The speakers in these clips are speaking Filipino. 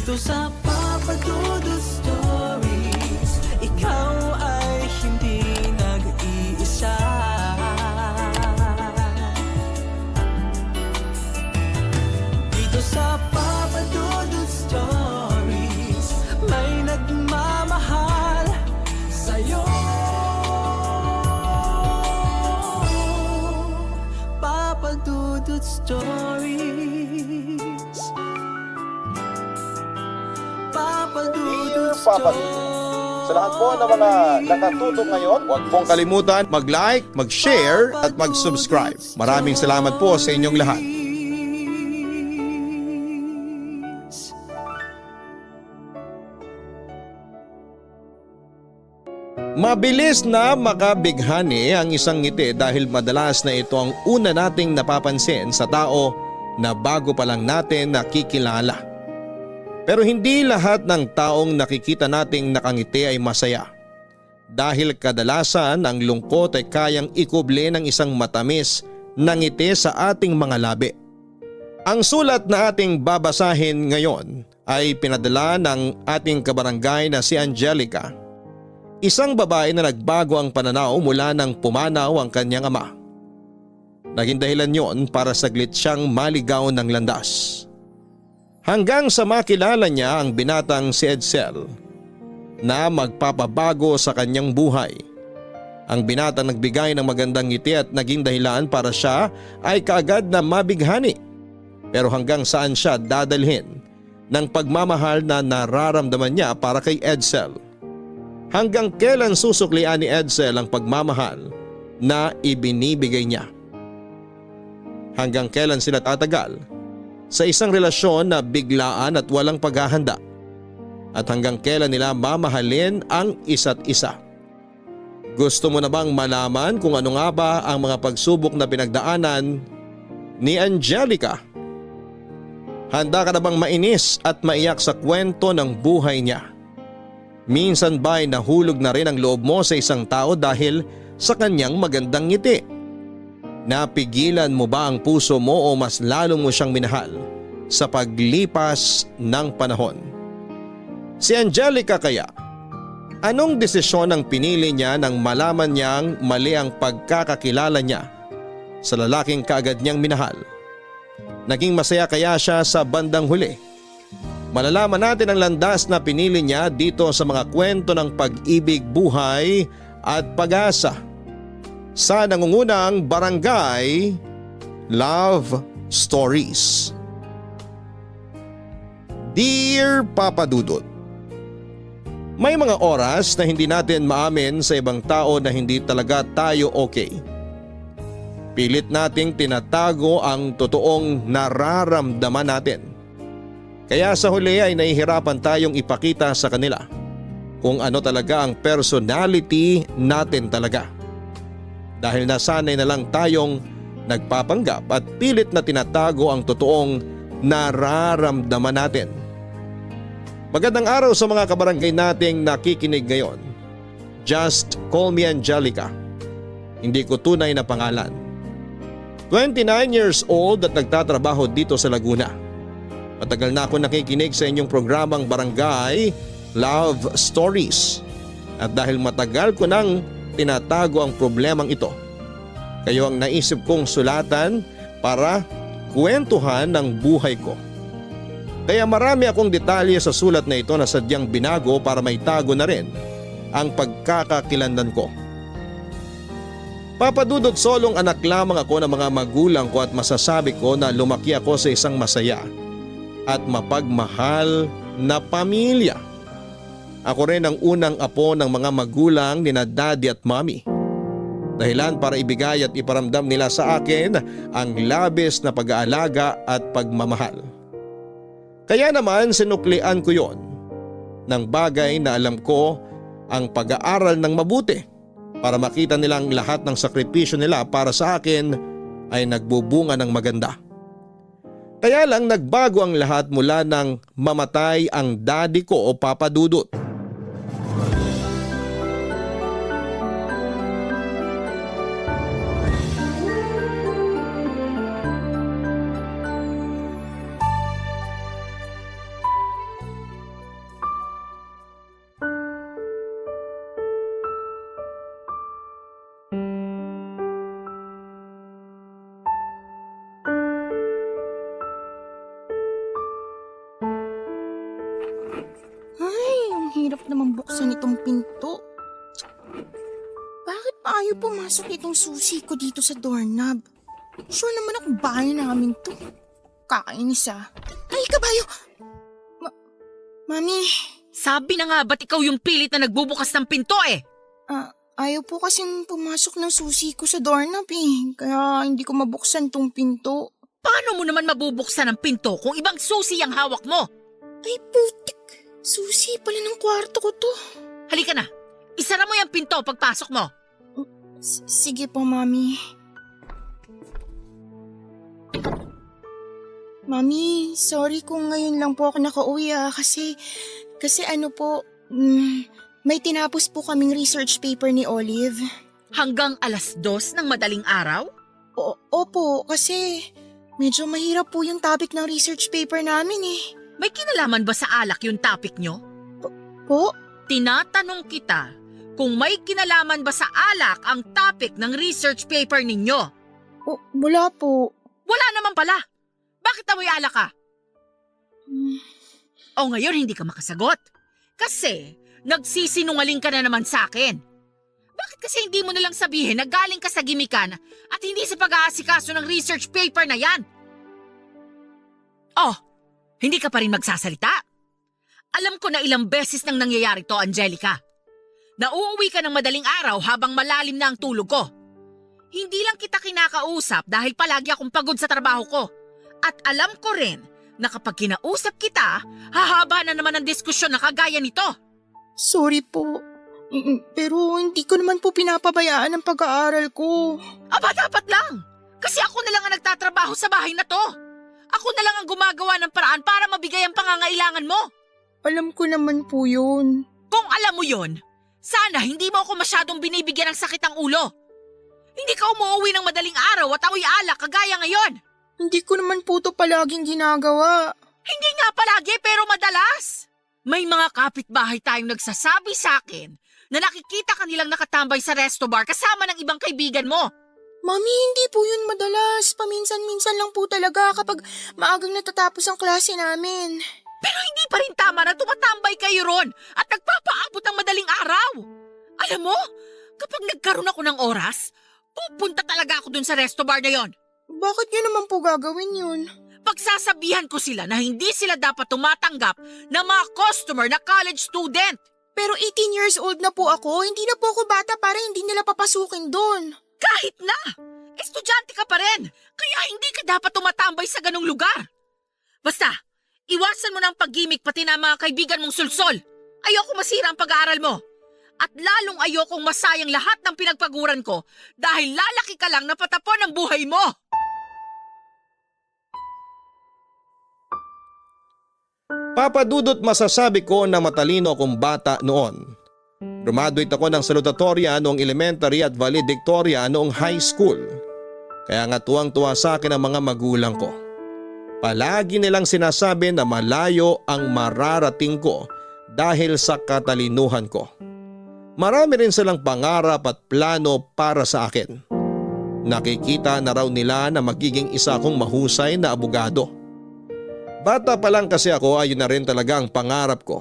Dito sa Papa Dudut Stories, ikaw ay hindi nag-iisa. Dito sa Papa Dudut Stories, may nagmamahal sa'yo. Papa Dudut Stories, Papa Dudut Papa Dudut. Sa lahat po ng mga nakatutok ngayon, huwag pong kalimutan mag-like, mag-share at mag-subscribe. Maraming salamat po sa inyong lahat. Mabilis na makabighani ang isang ngiti dahil madalas na ito ang una nating napapansin sa tao na bago pa lang natin nakikilala. Pero hindi lahat ng taong nakikita nating nakangiti ay masaya. Dahil kadalasan ang lungkot ay kayang ikuble ng isang matamis na ngiti sa ating mga labi. Ang sulat na ating babasahin ngayon ay pinadala ng ating kabarangay na si Angelica. Isang babae na nagbago ang pananaw mula nang pumanaw ang kanyang ama. Naging dahilan yon para saglit siyang maligaw ng landas. Hanggang sa makilala niya ang binatang si Edsel na magpapabago sa kanyang buhay. Ang binatang nagbigay ng magandang ngiti at naging dahilan para siya ay kaagad na mabighani. Pero hanggang saan siya dadalhin ng pagmamahal na nararamdaman niya para kay Edsel? Hanggang kailan susuklian ni Edsel ang pagmamahal na ibinibigay niya? Hanggang kailan sila tatagal sa isang relasyon na biglaan at walang paghahanda? At hanggang kailan nila mamahalin ang isa't isa? Gusto mo na bang malaman kung ano nga ba ang mga pagsubok na pinagdaanan ni Angelica? Handa ka na bang mainis at maiyak sa kwento ng buhay niya? Minsan ba'y nahulog na rin ang loob mo sa isang tao dahil sa kanyang magandang ngiti? Napigilan mo ba ang puso mo o mas lalo mo siyang minahal sa paglipas ng panahon? Si Angelica kaya, anong desisyon ang pinili niya nang malaman niyang mali ang pagkakakilala niya sa lalaking kaagad niyang minahal? Naging masaya kaya siya sa bandang huli? Malalaman natin ang landas na pinili niya dito sa mga kwento ng pag-ibig, buhay at pag-asa sa nangungunang Barangay Love Stories. Dear Papa Dudut, may mga oras na hindi natin maamin sa ibang tao na hindi talaga tayo okay. Pilit nating tinatago ang totoong nararamdaman natin. Kaya sa huli ay nahihirapan tayong ipakita sa kanila kung ano talaga ang personality natin talaga. Dahil nasanay na lang tayong nagpapanggap at pilit na tinatago ang totoong nararamdaman natin. Magandang araw sa mga kabarangay nating nakikinig ngayon. Just call me Angelica. Hindi ko tunay na pangalan. 29 years old at nagtatrabaho dito sa Laguna. Matagal na ako nakikinig sa inyong programang Barangay Love Stories. At dahil matagal ko nang tinatago ang problemang ito, kayo ang naisip kong sulatan para kwentuhan ng buhay ko. Kaya marami akong detalye sa sulat na ito na sadyang binago para maitago na rin ang pagkakakilanlan ko. Papa Dudut, solong anak lamang ako ng mga magulang ko at masasabi ko na lumaki ako sa isang masaya at mapagmahal na pamilya. Ako rin ang unang apo ng mga magulang nina daddy at mommy. Dahilan para ibigay at iparamdam nila sa akin ang labis na pag-aalaga at pagmamahal. Kaya naman sinuklian ko yon ng bagay na alam ko ang pag-aaral ng mabuti para makita nilang lahat ng sakripisyo nila para sa akin ay nagbubunga ng maganda. Kaya lang nagbago ang lahat mula nang mamatay ang daddy ko o Papa Dudut. hirap naman buksan itong pinto. Bakit pa ayaw pumasok itong susi ko dito sa doorknob? Sure naman ako bahay namin to. Kakainis ah. Ay, kabayo! Mami, Sabi na nga, ba't ikaw yung pilit na nagbubukas ng pinto eh? ayaw po kasing pumasok ng susi ko sa doorknob eh. Kaya hindi ko mabuksan tong pinto. Paano mo naman mabubuksan ang pinto kung ibang susi ang hawak mo? Ay, putik. Susi pala ng kwarto ko to. Halika na, isara mo yung pinto pagpasok mo. Sige po, Mami. Mami, sorry kung ngayon lang po ako nakauwi kasi ano po, may tinapos po kaming research paper ni Olive. Hanggang 2:00 ng madaling araw? Opo, kasi medyo mahirap po yung topic ng research paper namin eh. May kinalaman ba sa alak yung topic nyo? Po? Tinatanong kita kung may kinalaman ba sa alak ang topic ng research paper ninyo. Wala po. Wala naman pala. Bakit amoy alak ka? O ngayon hindi ka makasagot. Kasi nagsisinungaling ka na naman sa akin. Bakit kasi hindi mo nalang sabihin na galing ka sa gimikan at hindi sa pag-aasikaso ng research paper na yan? Oh, hindi ka pa rin magsasalita? Alam ko na ilang beses nang nangyayari to, Angelica. Nauuwi ka ng madaling araw habang malalim na ang tulog ko. Hindi lang kita kinakausap dahil palagi akong pagod sa trabaho ko. At alam ko rin na kapag kinausap kita, hahaba na naman ang diskusyon na kagaya nito. Sorry po. Pero hindi ko naman po pinapabayaan ang pag-aaral ko. Aba, dapat lang. Kasi ako na lang ang nagtatrabaho sa bahay na to. Ako na lang ang gumagawa ng paraan para mabigay ang pangangailangan mo. Alam ko naman po yun. Kung alam mo yun, sana hindi mo ako masyadong binibigyan ng sakit ang ulo. Hindi ka umuwi ng madaling araw at amoy alak kagaya ngayon. Hindi ko naman po to palaging ginagawa. Hindi nga palagi pero madalas. May mga kapitbahay tayong nagsasabi sa akin na nakikita ka nilang nakatambay sa resto bar kasama ng ibang kaibigan mo. Mami, hindi po yun madalas. Paminsan-minsan lang po talaga kapag maagang natatapos ang klase namin. Pero hindi pa rin tama na tumatambay kayo ron at nagpapaabot ng madaling araw. Alam mo, kapag nagkaroon ako ng oras, pupunta talaga ako dun sa resto bar na yon. Bakit nyo naman po gagawin yun? Pagsasabihan ko sila na hindi sila dapat tumatanggap ng mga customer na college student. Pero 18 years old na po ako. Hindi na po ako bata para hindi nila papasukin doon. Kahit na, estudyante ka pa rin. Kaya hindi ka dapat tumatambay sa ganong lugar. Basta, iwasan mo ng paggimik pati na mga kaibigan mong sulsol. Ayoko masira ang pag-aaral mo. At lalong ayokong masayang lahat ng pinagpaguran ko dahil lalaki ka lang na patapon ang buhay mo. Papadudot masasabi ko na matalino akong bata noon. Graduate ako ng salutatorya noong elementary at valedictoria noong high school. Kaya nga tuwang-tuwa sa akin ang mga magulang ko. Palagi nilang sinasabi na malayo ang mararating ko dahil sa katalinuhan ko. Marami rin silang pangarap at plano para sa akin. Nakikita na raw nila na magiging isa akong mahusay na abogado. Bata pa lang kasi ako, ayun na rin talaga ang pangarap ko.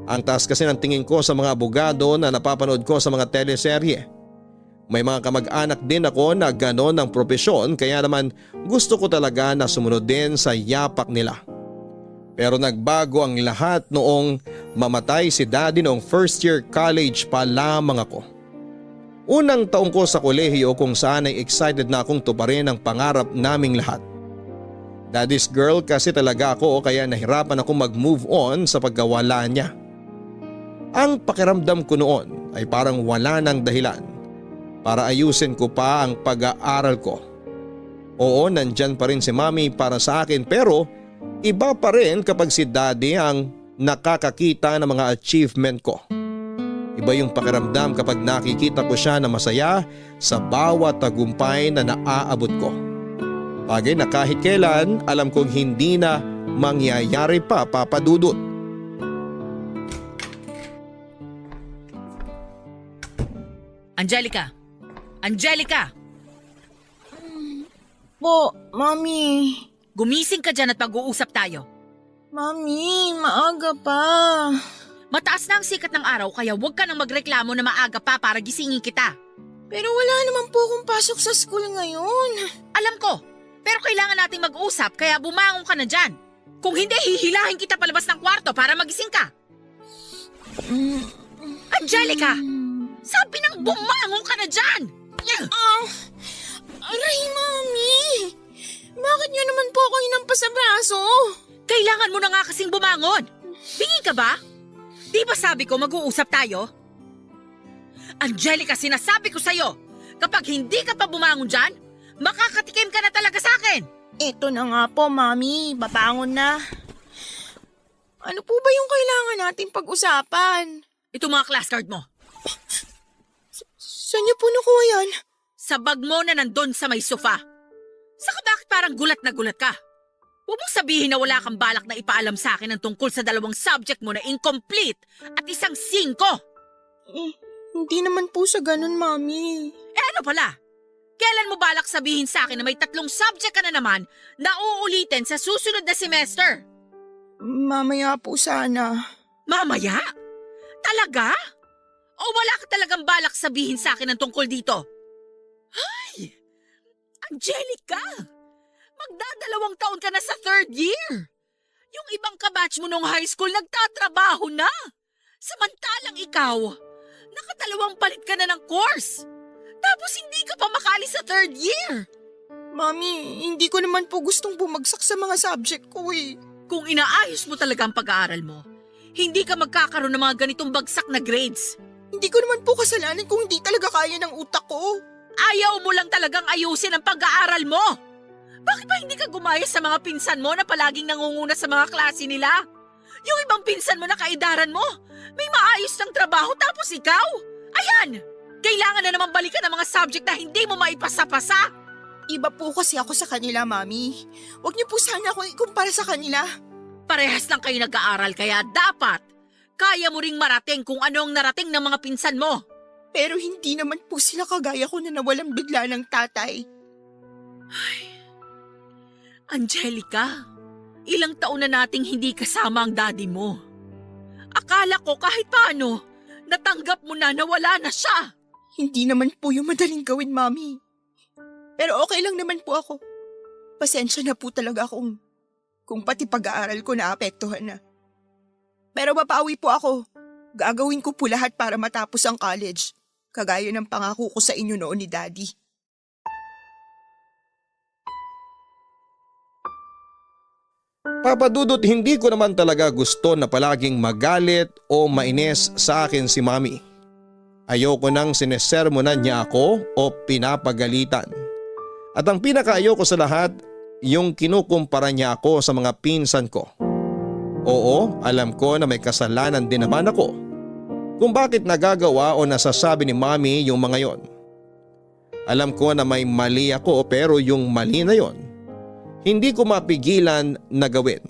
Ang taas kasi ng tingin ko sa mga abogado na napapanood ko sa mga teleserye. May mga kamag-anak din ako na ganon ang propesyon kaya naman gusto ko talaga na sumunod din sa yapak nila. Pero nagbago ang lahat noong mamatay si daddy noong first year college pa lamang ako. Unang taong ko sa kolehiyo kung saan ay excited na akong tuparin ang pangarap naming lahat. Daddy's girl kasi talaga ako kaya nahirapan akong mag-move on sa pagkawala niya. Ang pakiramdam ko noon ay parang wala nang dahilan para ayusin ko pa ang pag-aaral ko. Oo, nandyan pa rin si mami para sa akin pero iba pa rin kapag si daddy ang nakakakita ng mga achievement ko. Iba yung pakiramdam kapag nakikita ko siya na masaya sa bawat tagumpay na naaabot ko. Bagay na kahit kailan alam kong hindi na mangyayari pa, Papadudot. Angelica! Angelica! Po, Mami. Gumising ka dyan at pag-uusap tayo. Mami, maaga pa. Mataas na ang sikat ng araw kaya huwag ka nang magreklamo na maaga pa para gisingin kita. Pero wala naman po akong pasok sa school ngayon. Alam ko, pero kailangan nating mag-usap kaya bumangon ka na dyan. Kung hindi, hihilahin kita palabas ng kwarto para magising ka. Angelica! Sabi nang bumangon ka na dyan! Aray, Mami! Bakit niyo naman po ako hinampas sa braso? Kailangan mo na nga kasing bumangon. Bingi ka ba? Di ba sabi ko mag-uusap tayo? Angelica, sinasabi ko sa'yo, kapag hindi ka pa bumangon dyan, makakatikim ka na talaga sa akin. Ito na nga po, Mami. Babangon na. Ano po ba yung kailangan nating pag-usapan? Ito mga class card mo. Saan niyo po nakuha yan? Sa bag mo na nandun sa may sofa. Saka bakit parang gulat na gulat ka? Huwag mong sabihin na wala kang balak na ipaalam sa akin ang tungkol sa 2 subject mo na incomplete at 1 5. Hindi naman po sa ganun, Mami. Ano pala? Kailan mo balak sabihin sa akin na may 3 subject ka na naman na uulitin sa susunod na semester? Mamaya po sana. Mamaya? Talaga? O wala ka talagang balak sabihin sa akin ang tungkol dito? Ay! Angelica! Magdadalawang taon ka na sa 3rd year. Yung ibang kabatch mo nung high school nagtatrabaho na. Samantalang ikaw, nakadalawang palit ka na ng course. Tapos hindi ka pa makali sa 3rd year. Mami, hindi ko naman po gustong bumagsak sa mga subject ko eh. Kung inaayos mo talaga ang pag-aaral mo, hindi ka magkakaroon ng mga ganitong bagsak na grades. Hindi ko naman po kasalanan kung hindi talaga kaya ng utak ko. Ayaw mo lang talagang ayusin ang pag-aaral mo. Bakit ba hindi ka gumaya sa mga pinsan mo na palaging nangunguna sa mga klase nila? Yung ibang pinsan mo na kaidaran mo, may maayos ng trabaho tapos ikaw? Ayan! Kailangan na naman balikan ang mga subject na hindi mo maipasa-pasa. Iba po kasi ako sa kanila, Mami. Huwag niyo po sana akong ikumpara sa kanila. Parehas lang kayo nag-aaral kaya dapat kaya mo ring marating kung ano ang narating ng mga pinsan mo. Pero hindi naman po sila kagaya ko na nawalan bigla ng tatay. Angelica, ilang taon na nating hindi kasama ang daddy mo. Akala ko kahit paano, natanggap mo na wala na siya. Hindi naman po yung madaling gawin, Mami. Pero okay lang naman po ako. Pasensya na po talaga kung pati pag-aaral ko naapektuhan na. Pero papawi po ako. Gagawin ko po lahat para matapos ang college. Kagaya ng pangako ko sa inyo noon ni Daddy. Papa Dudut, hindi ko naman talaga gusto na palaging magalit o mainis sa akin si Mami. Ayoko nang sinesermonan niya ako o pinapagalitan. At ang pinakaayoko sa lahat, yung kinukumpara niya ako sa mga pinsan ko. Oo, alam ko na may kasalanan din naman ako kung bakit nagagawa o nasasabi ni Mami yung mga yon. Alam ko na may mali ako pero yung mali na yon, hindi ko mapigilan na gawin.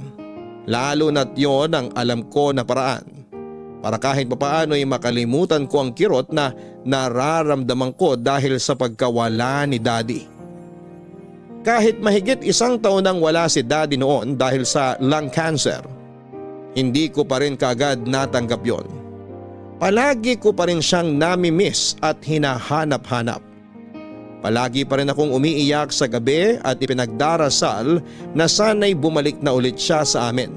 Lalo na't yon ang alam ko na paraan para kahit papaano ay makalimutan ko ang kirot na nararamdaman ko dahil sa pagkawala ni Daddy. Kahit mahigit 1 taon nang wala si Daddy noon dahil sa lung cancer, hindi ko pa rin kaagad natanggap yon. Palagi ko pa rin siyang nami-miss at hinahanap-hanap. Palagi pa rin akong umiiyak sa gabi at ipinagdarasal na sana'y bumalik na ulit siya sa amin.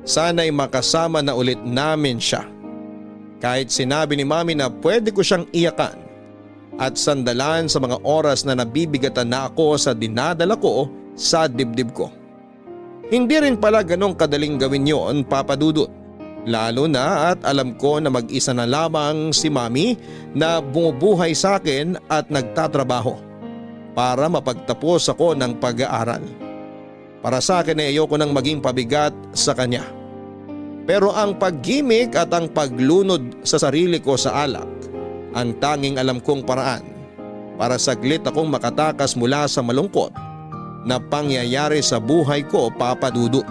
Sana'y makasama na ulit namin siya. Kahit sinabi ni Mami na pwede ko siyang iyakan at sandalan sa mga oras na nabibigatan na ako sa dinadala ko sa dibdib ko. Hindi rin pala ganong kadaling gawin yon, Papa Dudut. Lalo na at alam ko na mag-isa na lamang si Mami na bumubuhay sa akin at nagtatrabaho para mapagtapos ako ng pag-aaral. Para sa akin ay ayoko nang maging pabigat sa kanya. Pero ang paggimik at ang paglunod sa sarili ko sa alak, ang tanging alam kong paraan para saglit akong makatakas mula sa malungkot na pangyayari sa buhay ko, Papa Dudut.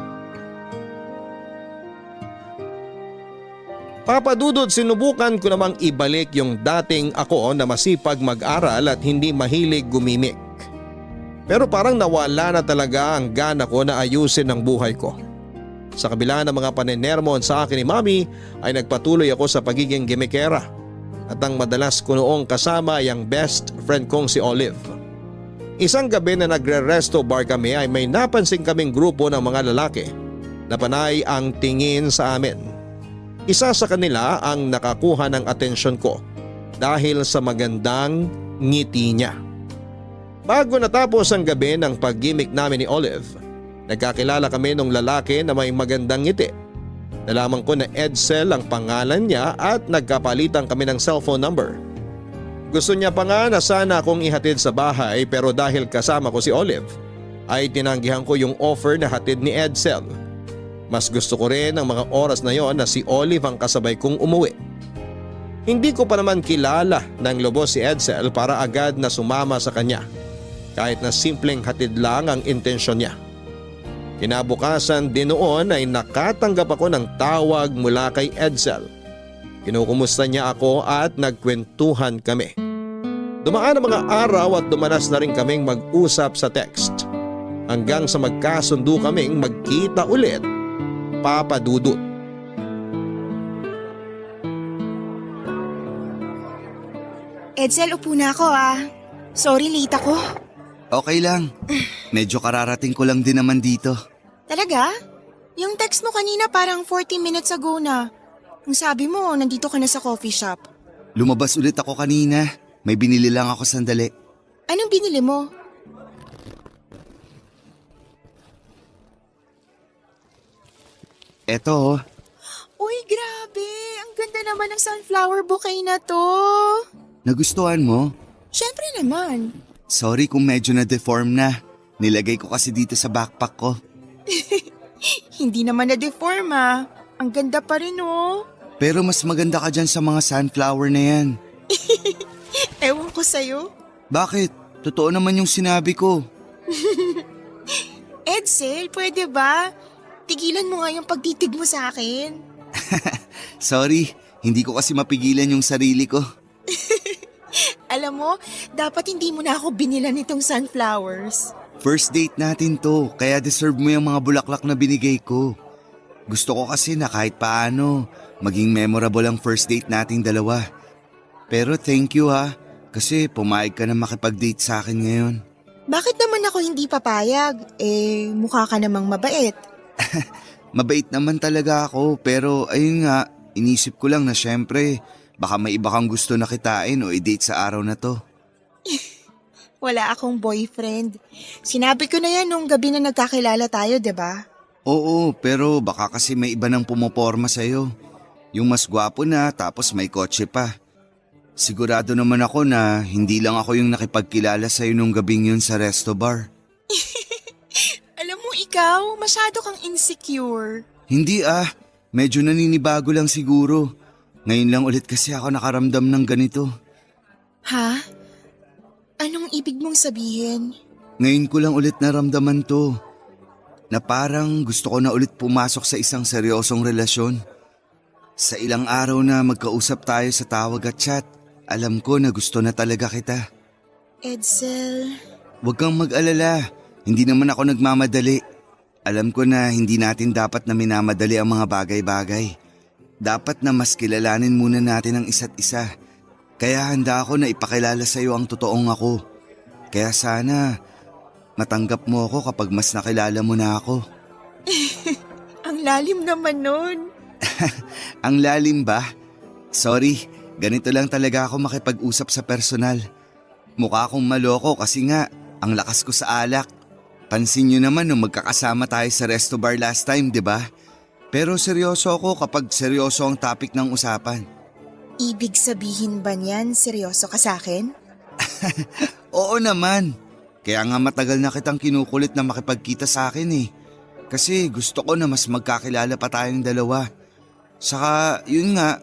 Papa Dudut, sinubukan ko namang ibalik yung dating ako na masipag mag-aral at hindi mahilig gumimik. Pero parang nawala na talaga ang gana ko na ayusin ang buhay ko. Sa kabila ng mga panenermon sa akin ni Mami ay nagpatuloy ako sa pagiging gimikera at ang madalas ko noong kasama ay ang best friend kong si Olive. Isang gabi na nagre-resto bar kami ay may napansin kaming grupo ng mga lalaki na panay ang tingin sa amin. Isa sa kanila ang nakakuha ng atensyon ko dahil sa magandang ngiti niya. Bago natapos ang gabi ng paggimik namin ni Olive, nagkakilala kami ng lalaki na may magandang ngiti. Nalaman ko na Edsel ang pangalan niya at nagkapalitan kami ng cellphone number. Gusto niya pa nga na sana akong ihatid sa bahay pero dahil kasama ko si Olive ay tinanggihan ko yung offer na hatid ni Edsel. Mas gusto ko rin ang mga oras na yon na si Olive ang kasabay kong umuwi. Hindi ko pa naman kilala ng lubos si Edsel para agad na sumama sa kanya. Kahit na simpleng hatid lang ang intensyon niya. Kinabukasan din noon ay nakatanggap ako ng tawag mula kay Edsel. Kinukumusta niya ako at nagkwentuhan kami. Dumaan ang mga araw at dumanas na rin kaming mag-usap sa text. Hanggang sa magkasundo kaming magkita ulit, Papa Dudut. Edsel, upo na ako Sorry, late ako. Okay lang. Medyo kararating ko lang din naman dito. Talaga? Yung text mo kanina parang 40 minutes ago na. Ang sabi mo, nandito ka na sa coffee shop. Lumabas ulit ako kanina. May binili lang ako sandali. Anong binili mo? Eto, Uy, grabe! Ang ganda naman ng sunflower bouquet na to. nagustuhan mo? Siyempre naman. Sorry kung medyo na-deform na. Nilagay ko kasi dito sa backpack ko. Hindi naman na-deform Ang ganda pa rin Pero mas maganda ka dyan sa mga sunflower na yan. Ewan ko sa'yo. Bakit? Totoo naman yung sinabi ko. Edsel, pwede ba? Tigilan mo nga yung pagtitig mo sa akin. Sorry, hindi ko kasi mapigilan yung sarili ko. Alam mo, dapat hindi mo na ako binilan nitong sunflowers. First date natin to, kaya deserve mo yung mga bulaklak na binigay ko. Gusto ko kasi na kahit paano, maging memorable ang first date nating dalawa. Pero thank you kasi pumayag ka na makipag-date sa akin ngayon. Bakit naman ako hindi papayag? Mukha ka namang mabait. Mabait naman talaga ako, pero ayun nga, inisip ko lang na syempre, baka may iba kang gusto na kitain o i-date sa araw na to. Wala akong boyfriend. Sinabi ko na yan nung gabi na nagkakilala tayo, 'di ba? Oo, pero baka kasi may iba nang pumoporma sa'yo. Yung mas gwapo na tapos may kotse pa. Sigurado naman ako na hindi lang ako yung nakipagkilala sa'yo nung gabing yun sa resto bar. Alam mo ikaw, masyado kang insecure. Hindi medyo naninibago lang siguro. Ngayon lang ulit kasi ako nakaramdam ng ganito. Ha? Anong ibig mong sabihin? Ngayon ko lang ulit naramdaman to. Na parang gusto ko na ulit pumasok sa isang seryosong relasyon. Sa ilang araw na magkausap tayo sa tawag at chat, alam ko na gusto na talaga kita. Edsel... Huwag kang mag-alala, hindi naman ako nagmamadali. Alam ko na hindi natin dapat na minamadali ang mga bagay-bagay. Dapat na mas kilalanin muna natin ang isa't isa. Kaya handa ako na ipakilala sa iyo ang totoong ako. Kaya sana matanggap mo ako kapag mas nakilala mo na ako. Ang lalim naman nun. Ang lalim ba? Sorry, ganito lang talaga ako makipag-usap sa personal. Mukha akong maloko kasi nga, ang lakas ko sa alak. Pansin nyo naman nung magkakasama tayo sa resto bar last time, di ba? Pero seryoso ako kapag seryoso ang topic ng usapan. Ibig sabihin ba niyan, seryoso ka sa akin? Oo naman. Kaya nga matagal na kitang kinukulit na makipagkita sa akin Kasi gusto ko na mas magkakilala pa tayong dalawa. Saka yun nga,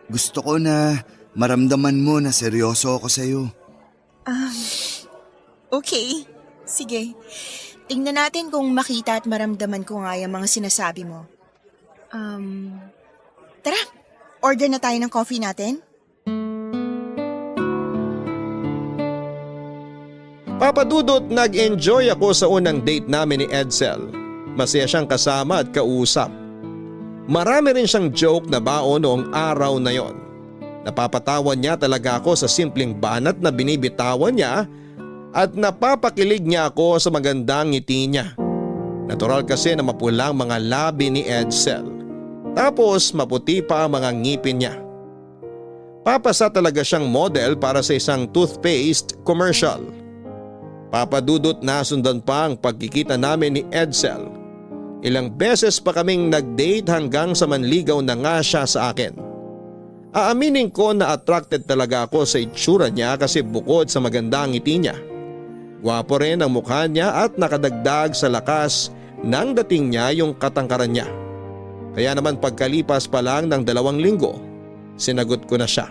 gusto ko na maramdaman mo na seryoso ako sa'yo. Okay. Sige. Tingnan natin kung makita at maramdaman ko nga yung mga sinasabi mo. Tara, order na tayo ng coffee natin. Papa Dudut, nag-enjoy ako sa unang date namin ni Edsel. Masaya siyang kasama at kausap. Marami rin siyang joke na baon noong araw na yon. Napapatawan niya talaga ako sa simpleng banat na binibitawan niya at napapakilig niya ako sa magandang ngiti niya. Natural kasi na mapulang mga labi ni Edsel. Tapos maputi pa ang mga ngipin niya. Papasa talaga siyang model para sa isang toothpaste commercial. Papadudot na sundan pa ang pagkikita namin ni Edsel. Ilang beses pa kaming nag-date hanggang sa manligaw na nga siya sa akin. Aaminin ko na attracted talaga ako sa itsura niya kasi bukod sa magandang ngiti niya, gwapo rin ang mukha niya at nakadagdag sa lakas ng dating niya yung katangkaran niya. Kaya naman pagkalipas pa lang ng 2 linggo, sinagot ko na siya.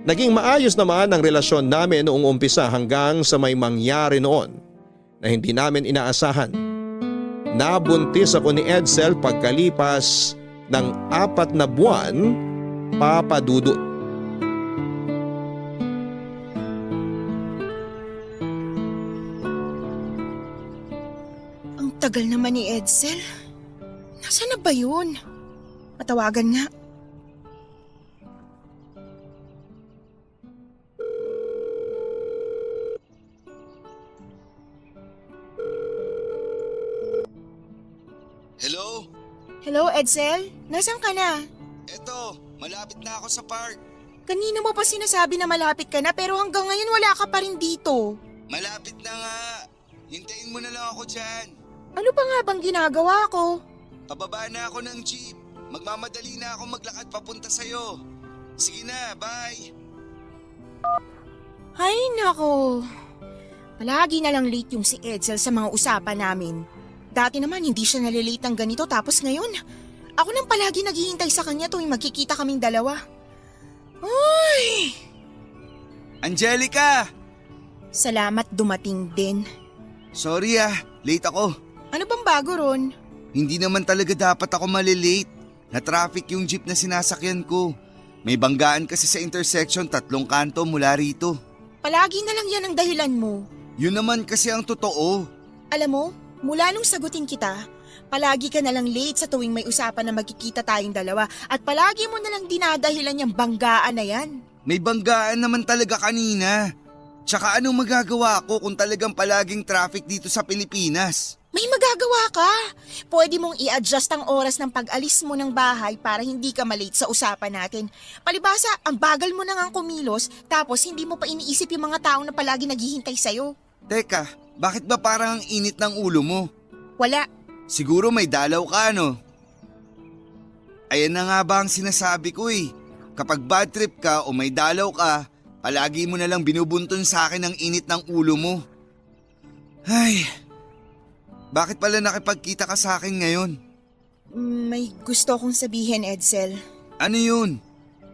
Naging maayos naman ang relasyon namin noong umpisa hanggang sa may mangyari noon na hindi namin inaasahan. Nabuntis ako ni Edsel pagkalipas ng 4 na buwan, Papa Dudut. Ang tagal naman ni Edsel. Nasaan na ba yun? Matawagan nga. Hello? Hello, Edsel? Nasaan ka na? Eto, malapit na ako sa park. Kanina mo pa sinasabi na malapit ka na pero hanggang ngayon wala ka pa rin dito. Malapit na nga. Hintayin mo na lang ako dyan. Ano pa nga bang ginagawa ko? Pababa na ako ng jeep. Magmamadali na ako maglakad papunta sa'yo. Sige na, bye. Ay nako. Palagi na lang late yung si Edsel sa mga usapan namin. Dati naman hindi siya nalilate ng ganito tapos ngayon, ako nang palagi naghihintay sa kanya tuwing magkikita kaming dalawa. Ay! Angelica! Salamat dumating din. Sorry late ako. Ano bang bago ron? Hindi naman talaga dapat ako malilate. Na-traffic yung jeep na sinasakyan ko. May banggaan kasi sa intersection 3 kanto mula rito. Palagi na lang yan ang dahilan mo. Yun naman kasi ang totoo. Alam mo, mula nung sagutin kita, palagi ka na lang late sa tuwing may usapan na magkikita tayong dalawa at palagi mo na lang dinadahilan yung banggaan na yan. May banggaan naman talaga kanina. Tsaka anong magagawa ko kung talagang palaging traffic dito sa Pilipinas? May magagawa ka. Pwede mong i-adjust ang oras ng pag-alis mo ng bahay para hindi ka malate sa usapan natin. Palibasa, ang bagal mo na ngang kumilos tapos hindi mo pa iniisip yung mga taong na palagi naghihintay sa'yo. Teka, bakit ba parang ang init ng ulo mo? Wala. Siguro may dalaw ka, no? Ayan na nga ba ang sinasabi ko eh. Kapag bad trip ka o may dalaw ka, palagi mo na lang binubuntun sa akin ang init ng ulo mo. Ay, bakit pala nakipagkita ka sa akin ngayon? May gusto kong sabihin, Edsel. Ano yun?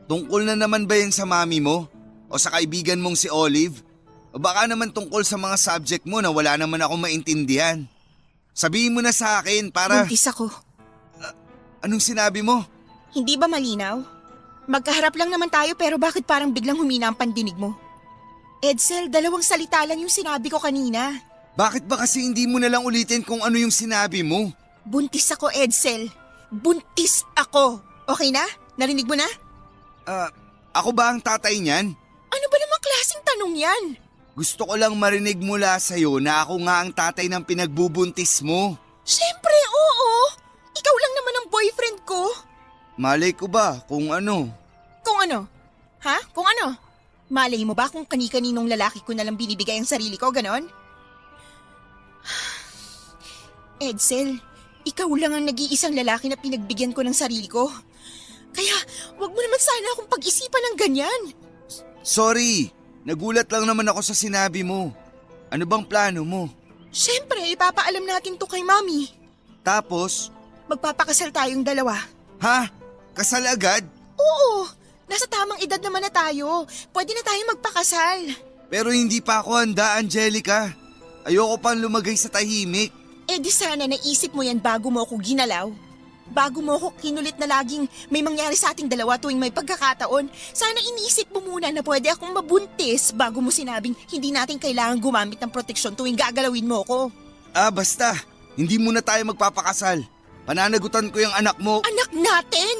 Tungkol na naman ba yan sa mami mo? O sa kaibigan mong si Olive? O baka naman tungkol sa mga subject mo na wala naman ako maintindihan? Sabihin mo na sa akin para… Buntis ako. Anong sinabi mo? Hindi ba malinaw? Magkaharap lang naman tayo pero bakit parang biglang humina ang pandinig mo? Edsel, 2 salita lang yung sinabi ko kanina. Bakit ba kasi hindi mo na lang ulitin kung ano yung sinabi mo? Buntis ako, Edsel. Buntis ako. Okay na? Narinig mo na? Ako ba ang tatay niyan? Ano ba namang klaseng tanong yan? Gusto ko lang marinig mula sa'yo na ako nga ang tatay ng pinagbubuntis mo. Siyempre, oo. Ikaw lang naman ang boyfriend ko. Malay ko ba kung ano? Kung ano? Ha? Kung ano? Malay mo ba kung kani-kaninong lalaki ko na lang binibigay ang sarili ko, ganon? Edsel, ikaw lang ang nag-iisang lalaki na pinagbigyan ko ng sarili ko. Kaya, wag mo naman sana akong pag-isipan ng ganyan. Sorry, nagulat lang naman ako sa sinabi mo. Ano bang plano mo? Siyempre, ipapaalam natin to kay Mami. Tapos? Magpapakasal tayong dalawa. Ha? Kasal agad? Oo, nasa tamang edad naman na tayo. Pwede na tayong magpakasal. Pero hindi pa ako handa, Angelica. Ayoko pang lumagay sa tahimik. Eh di sana naisip mo yan bago mo ako ginalaw. Bago mo ako kinulit na laging may mangyari sa ating dalawa tuwing may pagkakataon. Sana iniisip mo muna na pwede akong mabuntis bago mo sinabing hindi natin kailangan gumamit ng proteksyon tuwing gagalawin mo ko. Basta. Hindi muna tayo magpapakasal. Pananagutan ko yung anak mo. Anak natin!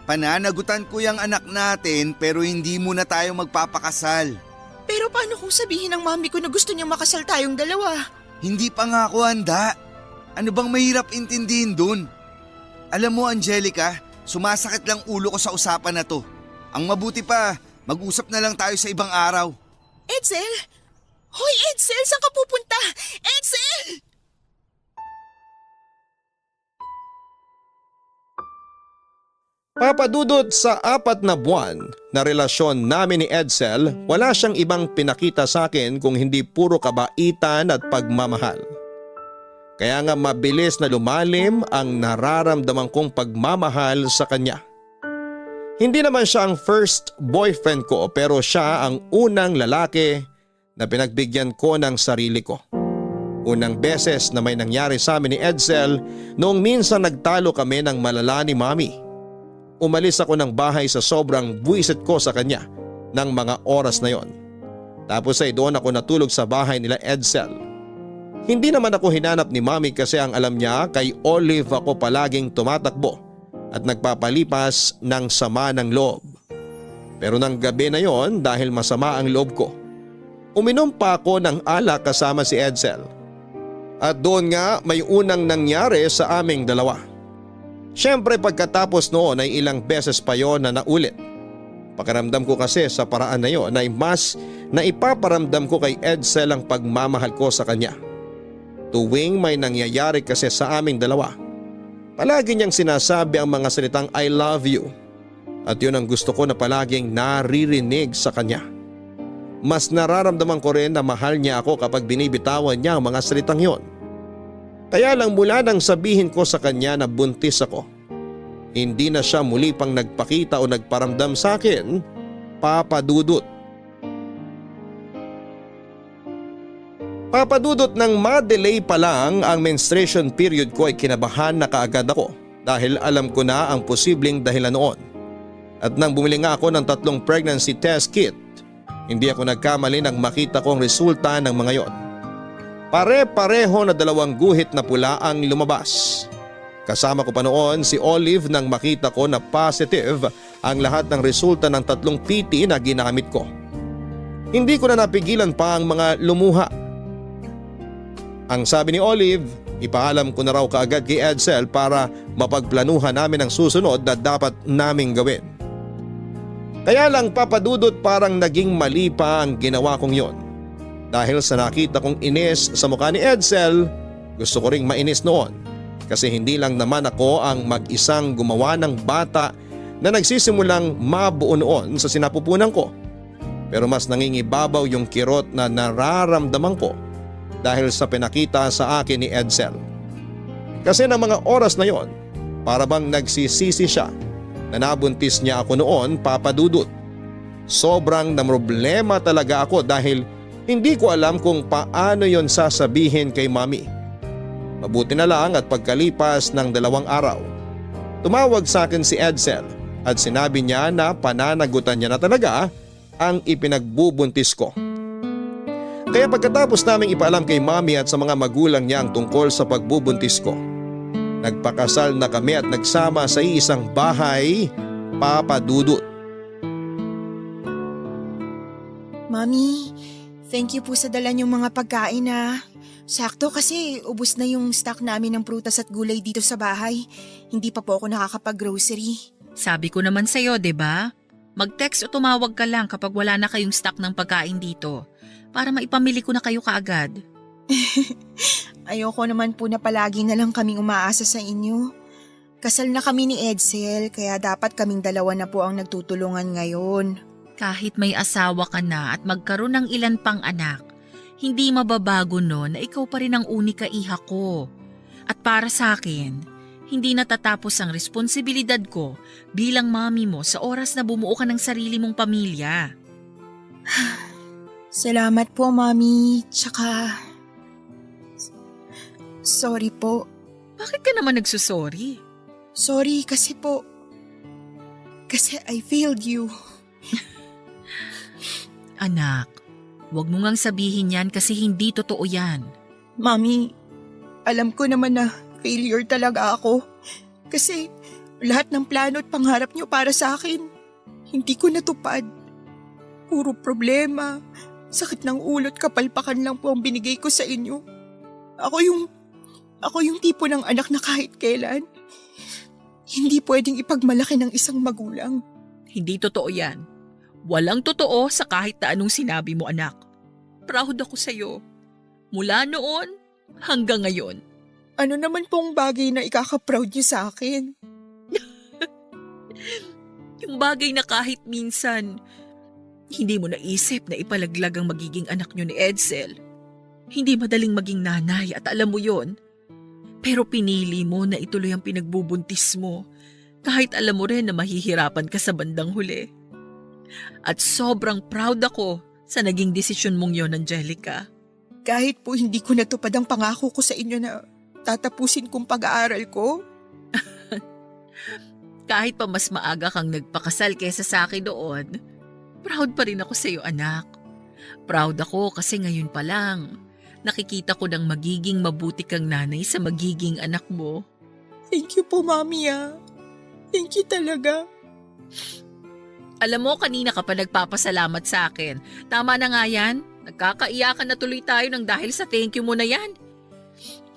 Pananagutan ko yung anak natin pero hindi muna tayo magpapakasal. Pero paano kung sabihin ng mami ko na gusto niyang makasal tayong dalawa? Hindi pa nga ako handa. Ano bang mahirap intindihin dun? Alam mo Angelica, sumasakit lang ulo ko sa usapan na to. Ang mabuti pa, mag-usap na lang tayo sa ibang araw. Edsel? Hoy Edsel, saan ka pupunta? Edsel! Papadudot sa 4 na buwan na relasyon namin ni Edsel, wala siyang ibang pinakita sa akin kung hindi puro kabaitan at pagmamahal. Kaya nga mabilis na lumalim ang nararamdaman kong pagmamahal sa kanya. Hindi naman siya ang first boyfriend ko pero siya ang unang lalaki na pinagbigyan ko ng sarili ko. Unang beses na may nangyari sa amin ni Edsel noong minsan nagtalo kami ng malala ni Mami. Umalis ako ng bahay sa sobrang buwisit ko sa kanya ng mga oras na yon. Tapos ay doon ako natulog sa bahay nila Edsel. Hindi naman ako hinanap ni Mami kasi ang alam niya kay Olive ako palaging tumatakbo at nagpapalipas ng sama ng loob. Pero nang gabi na yon dahil masama ang loob ko, uminom pa ako ng alak kasama si Edsel. At doon nga may unang nangyari sa aming dalawa. Siyempre pagkatapos noon ay ilang beses pa yon na naulit. Pakiramdam ko kasi sa paraan na yon ay mas naipaparamdam ko kay Edsel ang pagmamahal ko sa kanya. Tuwing may nangyayari kasi sa aming dalawa, palagi niyang sinasabi ang mga salitang I love you at yun ang gusto ko na palaging naririnig sa kanya. Mas nararamdaman ko rin na mahal niya ako kapag binibitawan niya ang mga salitang yon. Kaya lang mula nang sabihin ko sa kanya na buntis ako, hindi na siya muli pang nagpakita o nagparamdam sa akin, Papadudot. Papadudot ng ma-delay pa lang ang menstruation period ko ay kinabahan na kaagad ako dahil alam ko na ang posibleng dahilan noon. At nang bumili nga ako ng 3 pregnancy test kit, hindi ako nagkamali nang makita ko ang resulta ng mga yon. Pare-pareho na 2 guhit na pula ang lumabas. Kasama ko pa noon si Olive nang makita ko na positive ang lahat ng resulta ng 3 PT na ginamit ko. Hindi ko na napigilan pa ang mga lumuha. Ang sabi ni Olive, ipaalam ko na raw kaagad kay Edsel para mapagplanuhan namin ang susunod na dapat naming gawin. Kaya lang Papadudot parang naging mali pa ang ginawa kong yon. Dahil sa nakita kong inis sa mukha ni Edsel, gusto ko ring mainis noon kasi hindi lang naman ako ang mag-isang gumawa ng bata na nagsisimulang mabuo noon sa sinapupunan ko. Pero mas nangingibabaw yung kirot na nararamdaman ko dahil sa pinakita sa akin ni Edsel. Kasi ng mga oras na yon, para bang nagsisisi siya na nabuntis niya ako noon, Papadudot. Sobrang namroblema talaga ako dahil hindi ko alam kung paano yon sasabihin kay Mami. Mabuti na lang at pagkalipas ng 2 araw, tumawag sa akin si Edsel at sinabi niya na pananagutan niya na talaga ang ipinagbubuntis ko. Kaya pagkatapos naming ipaalam kay Mami at sa mga magulang niya ang tungkol sa pagbubuntis ko, nagpakasal na kami at nagsama sa iisang bahay, Papadudot. Mami, thank you po sa dala niyong mga pagkain na. Sakto kasi ubos na yung stock namin ng prutas at gulay dito sa bahay. Hindi pa po ako nakakapag-grocery. Sabi ko naman sa'yo, 'di ba? Mag-text o tumawag ka lang kapag wala na kayong stock ng pagkain dito para maipamili ko na kayo kaagad. Ayoko naman po na palagi na lang kaming umaasa sa inyo. Kasal na kami ni Edsel kaya dapat kaming 2 na po ang nagtutulungan ngayon. Kahit may asawa ka na at magkaroon ng ilan pang anak, hindi mababago nun na ikaw pa rin ang unika iha ko. At para sa akin, hindi natatapos ang responsibilidad ko bilang mami mo sa oras na bumuo ka ng sarili mong pamilya. Salamat po, Mami. Tsaka, sorry po. Bakit ka naman nagsusorry? Sorry kasi po. Kasi I failed you. Anak, huwag mo ngang sabihin yan kasi hindi totoo yan. Mami, alam ko naman na failure talaga ako. Kasi lahat ng plano at pangarap niyo para sa akin, hindi ko natupad. Puro problema, sakit ng ulo at kapalpakan lang po ang binigay ko sa inyo. Ako yung tipo ng anak na kahit kailan, hindi pwedeng ipagmalaki ng isang magulang. Hindi totoo yan. Walang totoo sa kahit na anong sinabi mo, anak. Proud ako sa'yo. Mula noon hanggang ngayon. Ano naman pong bagay na ikaka-proud niyo sa akin? Yung bagay na kahit minsan, hindi mo naisip na ipalaglag ang magiging anak nyo ni Edsel. Hindi madaling maging nanay at alam mo yon. Pero pinili mo na ituloy ang pinagbubuntis mo kahit alam mo rin na mahihirapan ka sa bandang huli. At sobrang proud ako sa naging desisyon mong yon, Angelica. Kahit po hindi ko natupad ang pangako ko sa inyo na tatapusin kong pag-aaral ko, Kahit pa mas maaga kang nagpakasal kesa sa akin doon, proud pa rin ako sa iyo, anak. Proud ako kasi ngayon pa lang, nakikita ko ng magiging mabuti kang nanay sa magiging anak mo. thank you po, Mami ah. Thank you talaga. Alam mo, kanina ka pa nagpapasalamat sa akin. Tama na nga yan. Nagkakaiyakan na tuloy tayo ng dahil sa thank you mo na yan.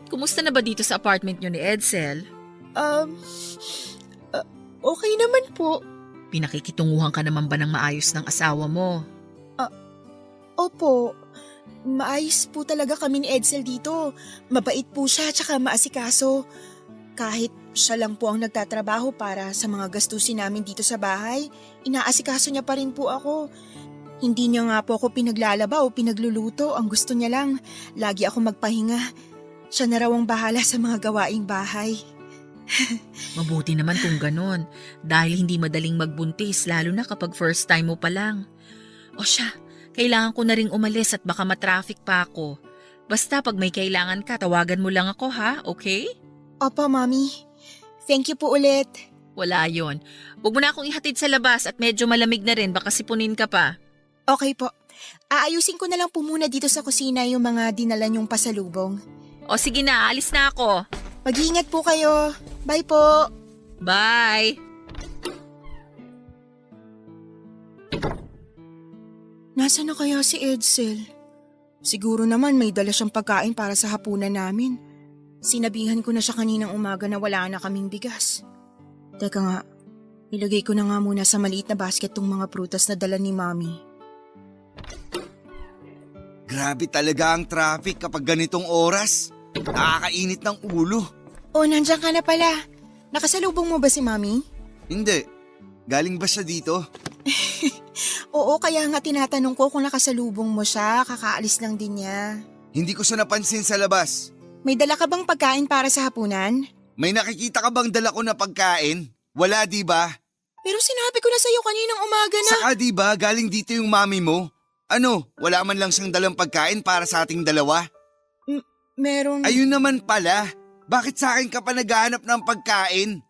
Kumusta na ba dito sa apartment nyo ni Edsel? Okay naman po. Pinakikitunguhan ka naman ba ng maayos ng asawa mo? Opo, maayos po talaga kami ni Edsel dito. Mabait po siya tsaka maasikaso. Kahit siya lang po ang nagtatrabaho para sa mga gastusin namin dito sa bahay, inaasikaso niya pa rin po ako. Hindi niya nga po ako pinaglalaba o pinagluluto. Ang gusto niya lang, lagi ako magpahinga. Siya na raw ang bahala sa mga gawaing bahay. Mabuti naman kung ganon, dahil hindi madaling magbuntis lalo na kapag first time mo pa lang. O siya, kailangan ko na ring umalis at baka matraffic pa ako. Basta pag may kailangan ka, tawagan mo lang ako ha, okay? Opo, Mami. Thank you po ulit. Wala yon. Huwag mo na akong ihatid sa labas at medyo malamig na rin, baka sipunin ka pa. Okay po. Aayusin ko na lang po muna dito sa kusina yung mga dinala niyong pasalubong. O sige na, alis na ako. Mag-iingat po kayo. Bye po. Bye! Nasaan na kaya si Edsel? Siguro naman may dala siyang pagkain para sa hapunan namin. Sinabihan ko na siya kaninang umaga na wala na kaming bigas. Teka nga, ilagay ko na nga muna sa maliit na basket tong mga prutas na dala ni Mami. Grabe talaga ang traffic kapag ganitong oras. Nakakainit ng ulo. Oh, nandiyan ka na pala. Nakasalubong mo ba si Mami? Hindi. Galing ba siya dito? Oo, kaya nga tinatanong ko kung nakasalubong mo siya. Kakaalis lang din niya. Hindi ko siya napansin sa labas. May dala ka bang pagkain para sa hapunan? May nakikita ka bang dala ko na pagkain? Wala, di ba? Pero sinabi ko na sa'yo kaninang umaga na. Saka di ba galing dito yung mami mo? Ano, wala man lang siyang dalang pagkain para sa ating dalawa? Meron... Ayun naman pala. Bakit sa akin ka pa naghahanap ng pagkain?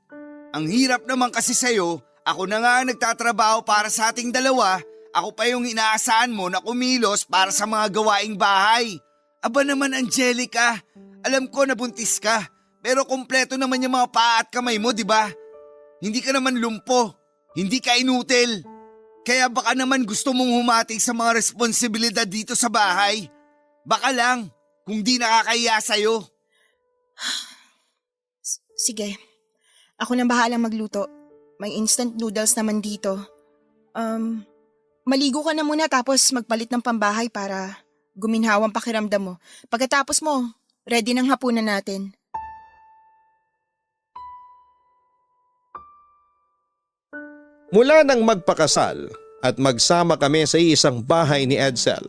Ang hirap naman kasi sa'yo. Ako na nga ang nagtatrabaho para sa ating dalawa. Ako pa yung inaasahan mo na kumilos para sa mga gawaing bahay. Aba naman, Angelica. Alam ko na buntis ka. Pero kompleto naman yung mga paa at kamay mo, di ba? Hindi ka naman lumpo. Hindi ka inutil. Kaya baka naman gusto mong humati sa mga responsibilidad dito sa bahay. Baka lang, kung di nakakahiya sa'yo. Sige. Ako nang bahalang magluto. May instant noodles naman dito. Maligo ka na muna tapos magpalit ng pambahay para guminhaw ang pakiramdam mo. Pagkatapos mo, ready ng hapunan natin. Mula nang magpakasal at magsama kami sa isang bahay ni Edsel,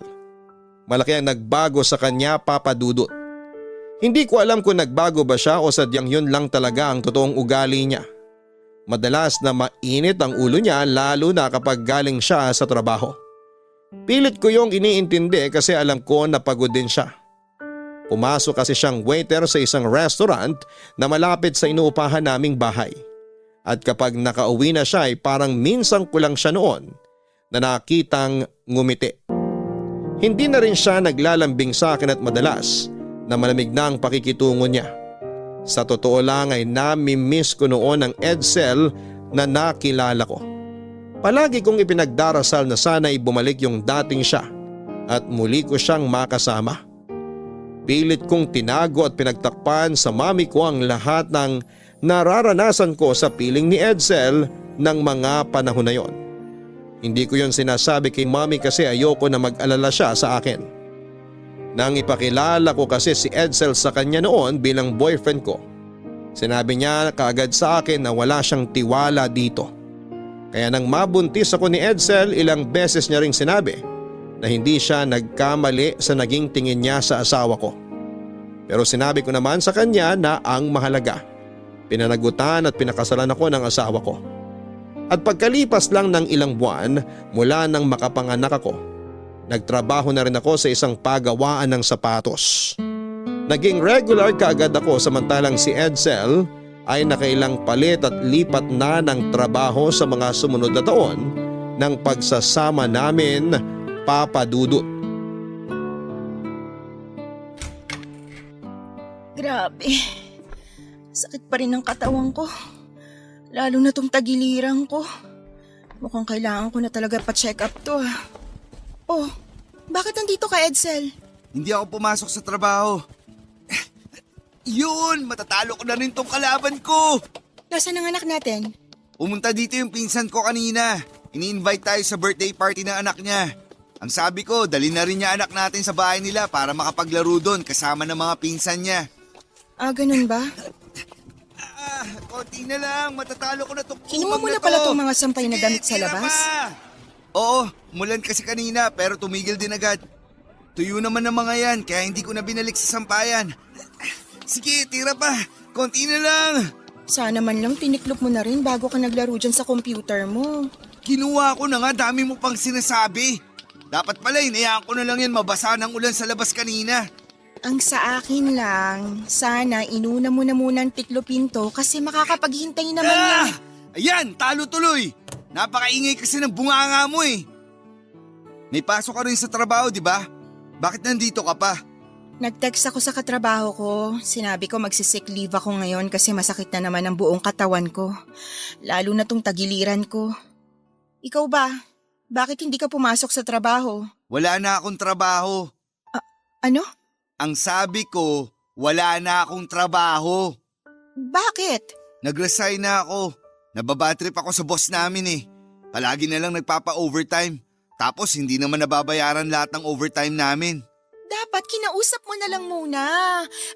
malaki ang nagbago sa kanya, Papa Dudut. Hindi ko alam kung nagbago ba siya o sadyang yun lang talaga ang totoong ugali niya. Madalas na mainit ang ulo niya lalo na kapag galing siya sa trabaho. Pilit ko yung iniintindi kasi alam ko na pagod din siya. Pumasok kasi siyang waiter sa isang restaurant na malapit sa inuupahan naming bahay. At kapag nakauwi na siya ay parang minsan ko lang siya noon na nakitang ngumiti. Hindi na rin siya naglalambing sa akin at madalas na malamig na ang pakikitungo niya. Sa totoo lang ay nami-miss ko noon ang Edsel na nakilala ko. Palagi kong ipinagdarasal na sana'y bumalik yung dating siya at muli ko siyang makasama. Pilit kong tinago at pinagtakpan sa mami ko ang lahat ng nararanasan ko sa piling ni Edsel ng mga panahon na yon. Hindi ko yon sinasabi kay mami kasi ayoko na mag-alala siya sa akin. Nang ipakilala ko kasi si Edsel sa kanya noon bilang boyfriend ko, sinabi niya kaagad sa akin na wala siyang tiwala dito. Kaya nang mabuntis ako ni Edsel, ilang beses niya ring sinabi na hindi siya nagkamali sa naging tingin niya sa asawa ko. Pero sinabi ko naman sa kanya na ang mahalaga, pinanagutan at pinakasalan ako ng asawa ko. At pagkalipas lang ng ilang buwan mula nang makapanganak ako, nagtrabaho na rin ako sa isang pagawaan ng sapatos. Naging regular kaagad ako samantalang si Edsel ay nakailang palit at lipat na ng trabaho sa mga sumunod na taon ng pagsasama namin, Papa Dudut. Grabe. Sakit pa rin ang katawan ko. Lalo na tong tagiliran ko. Mukhang kailangan ko na talaga pa-check up to. Oh, bakit nandito ka, Edsel? Hindi ako pumasok sa trabaho. Yun, matatalo ko na rin tong kalaban ko. Nasaan ang anak natin? Pumunta dito yung pinsan ko kanina. Ini-invite tayo sa birthday party ng anak niya. Ang sabi ko, dali na rin niya anak natin sa bahay nila para makapaglaro doon kasama ng mga pinsan niya. Ah, ganun ba? Konti na lang, matatalo ko na itong Kinuha mo na pala tong mga sampay na damit sa labas? Oo, mulan kasi kanina pero tumigil din agad. Tuyo naman ng mga yan kaya hindi ko na binalik sa sampayan. Sige, tira pa. Konti na lang. Sana man lang tiniklop mo na rin bago ka naglaro dyan sa computer mo. Kinuha ko na nga, dami mo pang sinasabi. Dapat pala, inayaan ko na lang yan mabasa ng ulan sa labas kanina. Ang sa akin lang, sana inuna mo na muna ang tiklopin to kasi makakapaghintay naman yan. Ayan, talo tuloy. Napakaingay kasi ng bunganga mo eh. May pasok ka rin sa trabaho, di ba? Bakit nandito ka pa? Nag-text ako sa katrabaho ko. Sinabi ko magsisick leave ako ngayon kasi masakit na naman ang buong katawan ko. Lalo na tong tagiliran ko. Ikaw ba? Bakit hindi ka pumasok sa trabaho? Wala na akong trabaho. Ano? Ang sabi ko, wala na akong trabaho. Bakit? Nag-resign na ako. Nababatrip ako sa boss namin eh. Palagi na lang nagpapa-overtime. Tapos hindi naman nababayaran lahat ng overtime namin. Dapat kinausap mo na lang muna.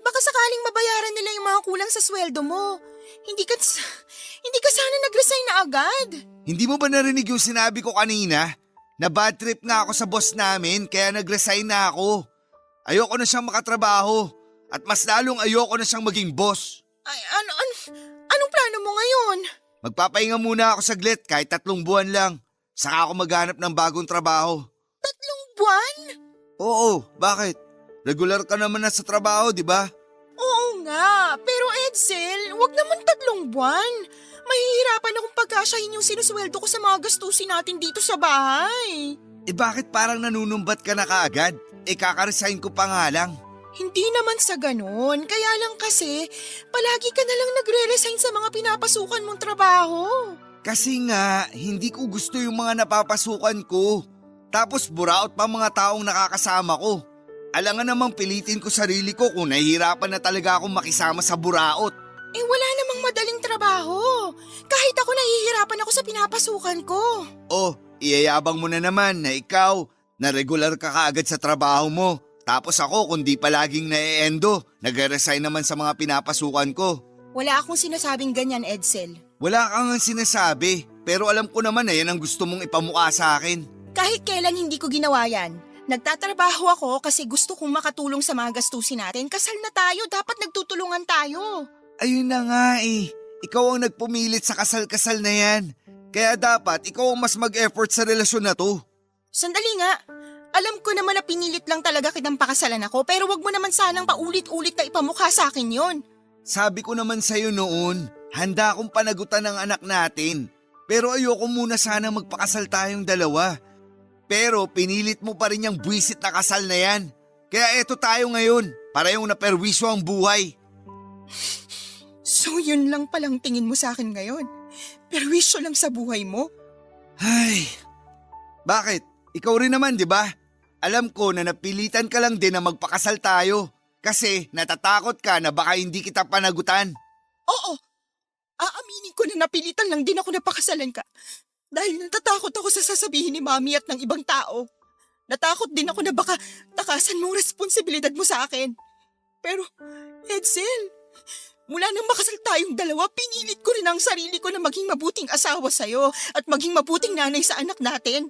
Baka sakaling mabayaran nila yung mga kulang sa sweldo mo. Hindi ka sana nag-resign na agad. Hindi mo ba narinig yung sinabi ko kanina? Na bad trip nga ako sa boss namin kaya nag-resign na ako. Ayoko na siyang makatrabaho at mas lalong ayoko na siyang maging boss. Ay, anong plano mo ngayon? Magpapahinga muna ako saglit kahit 3 buwan lang. Saka ako maghanap ng bagong trabaho. 3 buwan? Oo, bakit? Regular ka naman na sa trabaho, di ba? Oo nga, pero Edsel, wag naman 3 buwan. Mahihirapan akong pagkasyahin yung sinusweldo ko sa mga gastusin natin dito sa bahay. Bakit parang nanunumbat ka na kaagad? Kakaresign ko pa nga lang. Hindi naman sa ganun, kaya lang kasi palagi ka na lang nagre-resign sa mga pinapasukan mong trabaho. Kasi nga, hindi ko gusto yung mga napapasukan ko. Tapos buraot pa mga taong nakakasama ko. Alangan namang pilitin ko sarili ko kung nahihirapan na talaga akong makisama sa buraot. Wala namang madaling trabaho. Kahit ako nahihirapan ako sa pinapasukan ko. Oh, iyayabang mo na naman na ikaw, na regular ka kaagad sa trabaho mo. Tapos ako, kundi palaging na-e-endo, nag-resign naman sa mga pinapasukan ko. Wala akong sinasabing ganyan, Edsel. Wala kang sinasabi, pero alam ko naman na yan ang gusto mong ipamukha sa akin. Kahit kailan hindi ko ginawa yan. Nagtatrabaho ako kasi gusto kong makatulong sa mga gastusin natin. Kasal na tayo, dapat nagtutulungan tayo. Ayun na nga eh, ikaw ang nagpumilit sa kasal-kasal na yan. Kaya dapat ikaw ang mas mag-effort sa relasyon na to. Sandali nga. Alam ko naman na pinilit lang talaga kitang pakasalan ako pero wag mo naman sanang paulit-ulit na ipamukha sa akin yon. Sabi ko naman sa'yo noon, handa akong panagutan ng anak natin. Pero ayoko muna sana magpakasal tayong dalawa. Pero pinilit mo pa rin yung buwisit na kasal na yan. Kaya eto tayo ngayon, para yung naperwisyo ang buhay. So yun lang palang tingin mo sa akin ngayon? Perwisyo lang sa buhay mo? Ay, bakit? Ikaw rin naman, di ba? Alam ko na napilitan ka lang din na magpakasal tayo. Kasi natatakot ka na baka hindi kita panagutan. Oo, aaminin ko na napilitan lang din ako na pakasalan ka. Dahil natatakot ako sa sasabihin ni Mami at ng ibang tao. Natakot din ako na baka takasan mong responsibilidad mo sa akin. Pero, Edsel, mula nang makasal tayong dalawa, pinilit ko rin ang sarili ko na maging mabuting asawa sa'yo at maging mabuting nanay sa anak natin.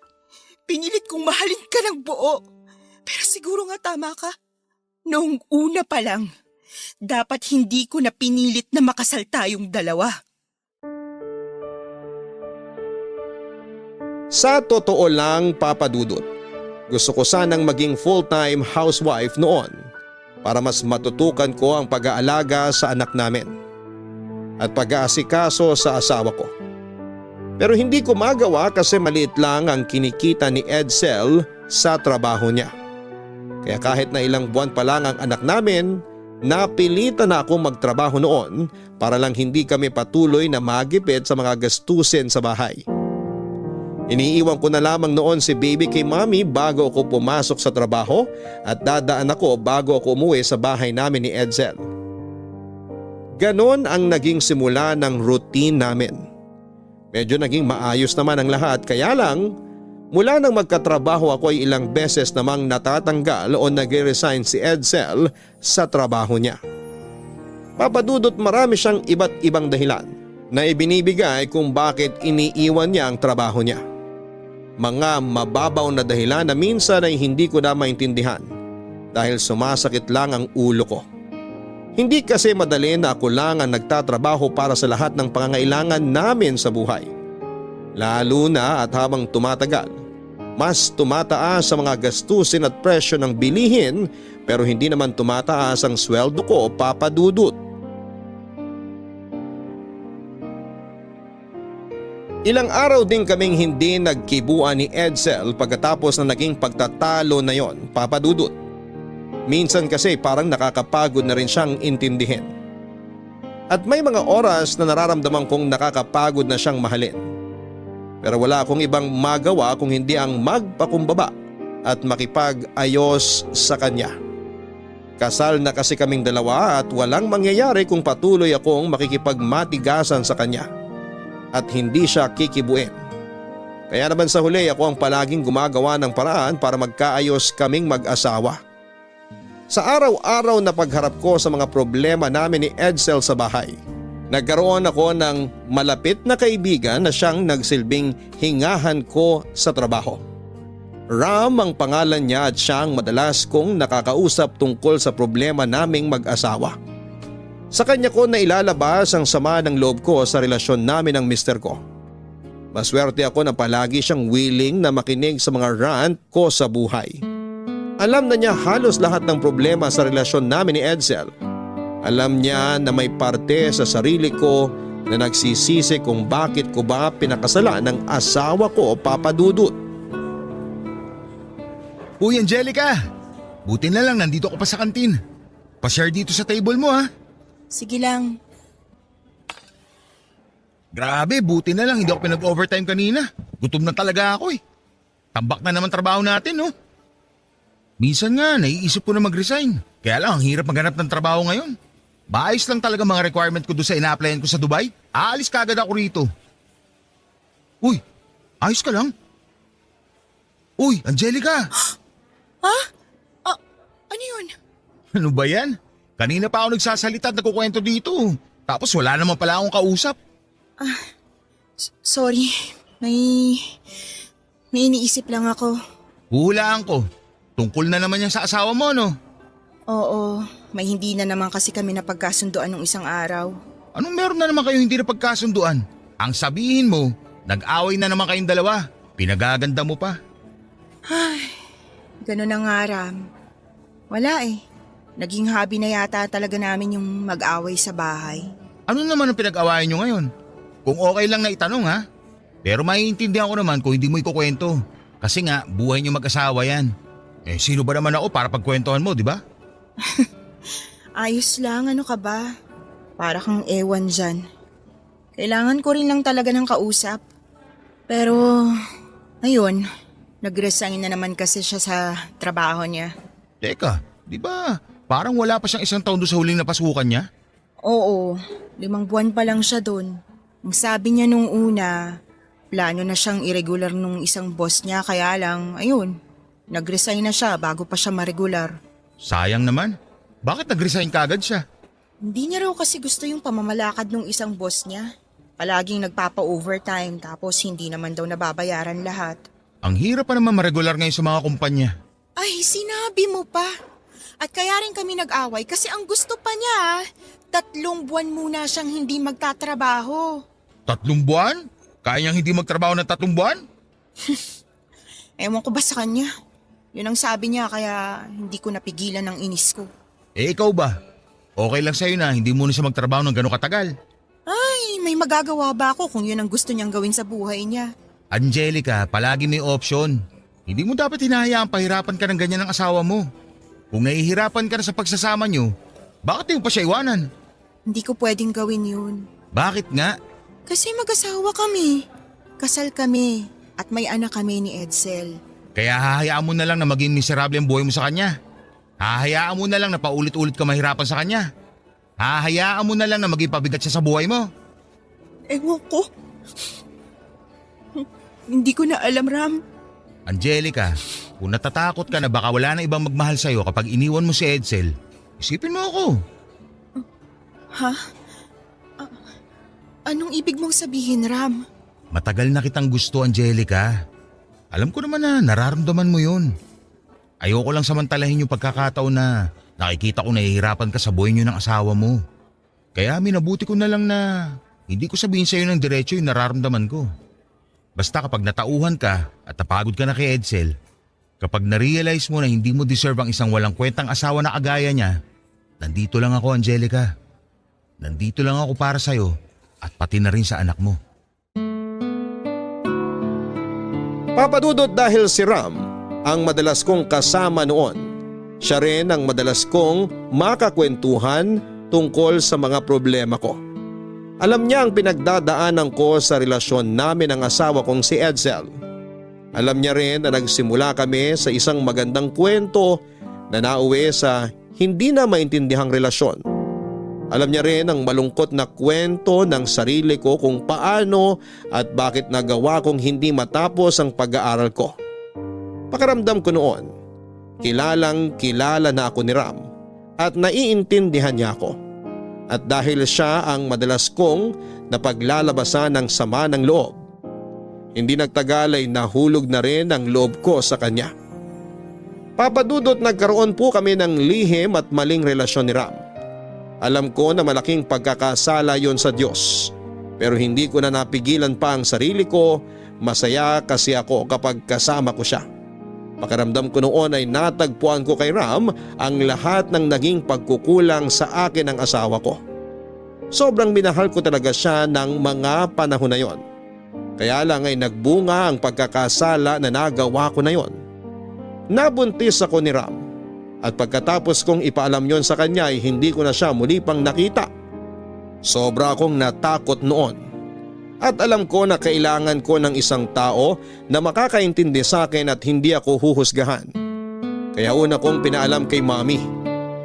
Pinilit kong mahalin ka ng buo. Pero siguro nga tama ka. Noong una pa lang, dapat hindi ko na pinilit na makasal tayong dalawa. Sa totoo lang, Papa Dudut, gusto ko sanang maging full-time housewife noon para mas matutukan ko ang pag-aalaga sa anak namin at pag-aasikaso sa asawa ko. Pero hindi ko magawa kasi maliit lang ang kinikita ni Edsel sa trabaho niya. Kaya kahit na ilang buwan pa lang ang anak namin, napilitan na akong magtrabaho noon para lang hindi kami patuloy na magipit sa mga gastusin sa bahay. Iniiwan ko na lamang noon si baby kay Mami bago ako pumasok sa trabaho at dadaan ako bago ako umuwi sa bahay namin ni Edsel. Ganon ang naging simula ng routine namin. Medyo naging maayos naman ang lahat kaya lang mula nang magkatrabaho ako ay ilang beses namang natatanggal o nag-resign si Edsel sa trabaho niya. Papadudot marami siyang iba't ibang dahilan na ibinibigay kung bakit iniiwan niya ang trabaho niya. Mga mababaw na dahilan na minsan ay hindi ko na maintindihan dahil sumasakit lang ang ulo ko. Hindi kasi madali na ako lang ang nagtatrabaho para sa lahat ng pangangailangan namin sa buhay. Lalo na at habang tumatagal, mas tumataas ang mga gastusin at presyo ng bilihin pero hindi naman tumataas ang sweldo ko, Papa Dudut. Ilang araw din kaming hindi nagkibuan ni Edsel pagkatapos na naging pagtatalo na yon, Papa Dudut. Minsan kasi parang nakakapagod na rin siyang intindihin. At may mga oras na nararamdaman kong nakakapagod na siyang mahalin. Pero wala akong ibang magawa kung hindi ang magpakumbaba at makipag-ayos sa kanya. Kasal na kasi kaming dalawa at walang mangyayari kung patuloy akong makikipagmatigasan sa kanya. At hindi siya kikibuin. Kaya naman sa huli ako ang palaging gumagawa ng paraan para magkaayos kaming mag-asawa. Sa araw-araw na pagharap ko sa mga problema namin ni Edsel sa bahay, nagkaroon ako ng malapit na kaibigan na siyang nagsilbing hingahan ko sa trabaho. Ram ang pangalan niya at siyang madalas kong nakakausap tungkol sa problema naming mag-asawa. Sa kanya ko na ilalabas ang sama ng loob ko sa relasyon namin ng mister ko. Maswerte ako na palagi siyang willing na makinig sa mga rant ko sa buhay. Alam na niya halos lahat ng problema sa relasyon namin ni Edsel. Alam niya na may parte sa sarili ko na nagsisisi kung bakit ko ba pinakasalan ng asawa ko, Papa Dudut. Uy, Angelica! Buti na lang nandito ko pa sa kantin. Pa-share dito sa table mo ha. Sige lang. Grabe, buti na lang hindi ako pinag-overtime kanina. Gutom na talaga ako eh. Tambak na naman trabaho natin no. Minsan nga, naiisip ko na mag-resign. Kaya lang, ang hirap maghanap ng trabaho ngayon. Maayos lang talaga mga requirement ko doon sa ina-applyan ko sa Dubai. Aalis kagad ako rito. Uy, ayos ka lang? Uy, Angelica! Ha? Ano yun? Ano ba yan? Kanina pa ako nagsasalita at nagkukwento dito. Tapos wala naman pala akong kausap. Sorry. May iniisip lang ako. Huhulaan ko. Tungkol na naman yan sa asawa mo, no? Oo, may hindi na naman kasi kami napagkasunduan nung isang araw. Anong meron na naman kayo hindi na pagkasunduan? Ang sabihin mo, nag-away na naman kayong dalawa. Pinagaganda mo pa. Ganun na nga, Ram. Wala eh. Naging hobby na yata talaga namin yung mag-away sa bahay. Ano naman ang pinag-awayan nyo ngayon? Kung okay lang na itanong ha? Pero maiintindihan ko naman kung hindi mo ikukwento. Kasi nga, buhay nyo mag-asawa yan. Sino ba naman ako para pagkwentuhan mo, di ba? Ayos lang, ano ka ba? Para kang ewan dyan. Kailangan ko rin lang talaga ng kausap. Pero, ayun, nag-resign na naman kasi siya sa trabaho niya. Teka, di ba parang wala pa siyang 1 taon doon sa huling napasukan niya? Oo, 5 buwan pa lang siya doon. Ang sabi niya nung una, plano na siyang irregular nung isang boss niya kaya lang, ayun, nag-resign na siya bago pa siya ma-regular. Sayang naman. Bakit nag-resign kaagad siya? Hindi niya raw kasi gusto yung pamamalakad nung isang boss niya. Palaging nagpapa-overtime tapos hindi naman daw nababayaran lahat. Ang hirap pa naman ma-regular ngayon sa mga kumpanya. Ay, sinabi mo pa. At kaya rin kami nag-away kasi ang gusto pa niya, 3 buwan muna siyang hindi magtatrabaho. 3 buwan? Kaya niyang hindi magtrabaho ng 3 buwan? Ewan ko ba sa kanya? Yun ang sabi niya kaya hindi ko napigilan ang inis ko. Ikaw ba? Okay lang sa'yo na hindi muna siya magtrabaho ng gano'ng katagal. Ay, may magagawa ba ako kung yun ang gusto niyang gawin sa buhay niya? Angelica, palagi may option. Hindi mo dapat hinahayaang pahirapan ka ng ganyan ng asawa mo. Kung nahihirapan ka na sa pagsasama niyo, bakit hindi mo pa siya iwanan? Hindi ko pwedeng gawin yun. Bakit nga? Kasi mag-asawa kami. Kasal kami. At may anak kami ni Edsel. Kaya hahayaan mo na lang na maging miserable ang buhay mo sa kanya. Hahayaan mo na lang na paulit-ulit ka mahirapan sa kanya. Hahayaan mo na lang na maging pabigat siya sa buhay mo. Ewan ko. Hindi ko na alam, Ram. Angelica, kung natatakot ka na baka wala na ibang magmahal sa'yo kapag iniwan mo si Edsel, isipin mo ako. Ha? Anong ibig mong sabihin, Ram? Matagal na kitang gusto, Angelica. Alam ko naman na nararamdaman mo yun. Ayoko lang samantalahin yung pagkakataon na nakikita ko nahihirapan ka sa buhay niyo ng asawa mo. Kaya minabuti ko na lang na hindi ko sabihin sa'yo ng diretso yung nararamdaman ko. Basta kapag natauhan ka at napagod ka na kay Edsel, kapag na-realize mo na hindi mo deserve ang isang walang kwentang asawa na kagaya niya, nandito lang ako, Angelica. Nandito lang ako para sa'yo at pati na rin sa anak mo. Papadudot dahil si Ram ang madalas kong kasama noon. Siya rin ang madalas kong makakwentuhan tungkol sa mga problema ko. Alam niya ang pinagdadaanan ko sa relasyon namin ng asawa kong si Edsel. Alam niya rin na nagsimula kami sa isang magandang kwento na nauwi sa hindi na maintindihang relasyon. Alam niya rin ang malungkot na kwento ng sarili ko kung paano at bakit nagawa kong hindi matapos ang pag-aaral ko. Pakiramdam ko noon, kilalang kilala na ako ni Ram at naiintindihan niya ako. At dahil siya ang madalas kong napaglalabasan ng sama ng loob, hindi nagtagal ay nahulog na rin ang loob ko sa kanya. Papadudot nagkaroon po kami ng lihim at maling relasyon ni Ram. Alam ko na malaking pagkakasala yon sa Diyos, pero hindi ko na napigilan pa ang sarili ko. Masaya kasi ako kapag kasama ko siya. Pakiramdam ko noon ay natagpuan ko kay Ram ang lahat ng naging pagkukulang sa akin ng asawa ko. Sobrang minahal ko talaga siya ng mga panahon na yon. Kaya lang ay nagbunga ang pagkakasala na nagawa ko na yon. Nabuntis ako ni Ram. At pagkatapos kong ipaalam yon sa kanya ay hindi ko na siya muli pang nakita. Sobra akong natakot noon. At alam ko na kailangan ko ng isang tao na makakaintindi sa akin at hindi ako huhusgahan. Kaya una kong pinaalam kay Mami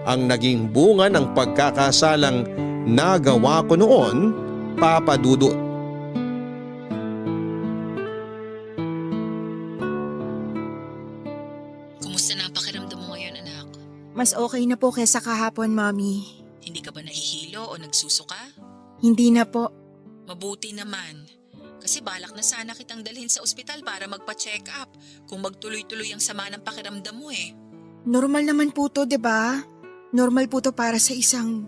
ang naging bunga ng pagkakasalang nagawa ko noon, Papa Dudut. Kumusta na ang pakiramdam mo ngayon, anak? Mas okay na po kesa kahapon, Mami. Hindi ka ba nahihilo o nagsusuka? Hindi na po. Mabuti naman. Kasi balak na sana kitang dalhin sa ospital para magpa-check up kung magtuloy-tuloy ang sama ng pakiramdam mo eh. Normal naman po to, 'di ba? Normal po to para sa isang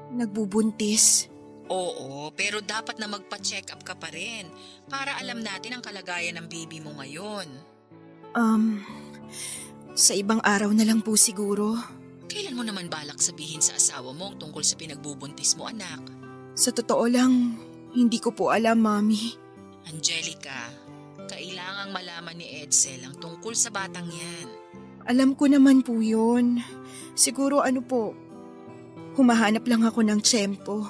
nagbubuntis. Oo, pero dapat na magpa-check up ka pa rin para alam natin ang kalagayan ng baby mo ngayon. Sa ibang araw na lang po siguro. Kailan mo naman balak sabihin sa asawa mo tungkol sa pinagbubuntis mo, anak? Sa totoo lang, hindi ko po alam, Mami. Angelica, kailangang malaman ni Edsel ang tungkol sa batang yan. Alam ko naman po yun. Siguro humahanap lang ako ng tiyempo.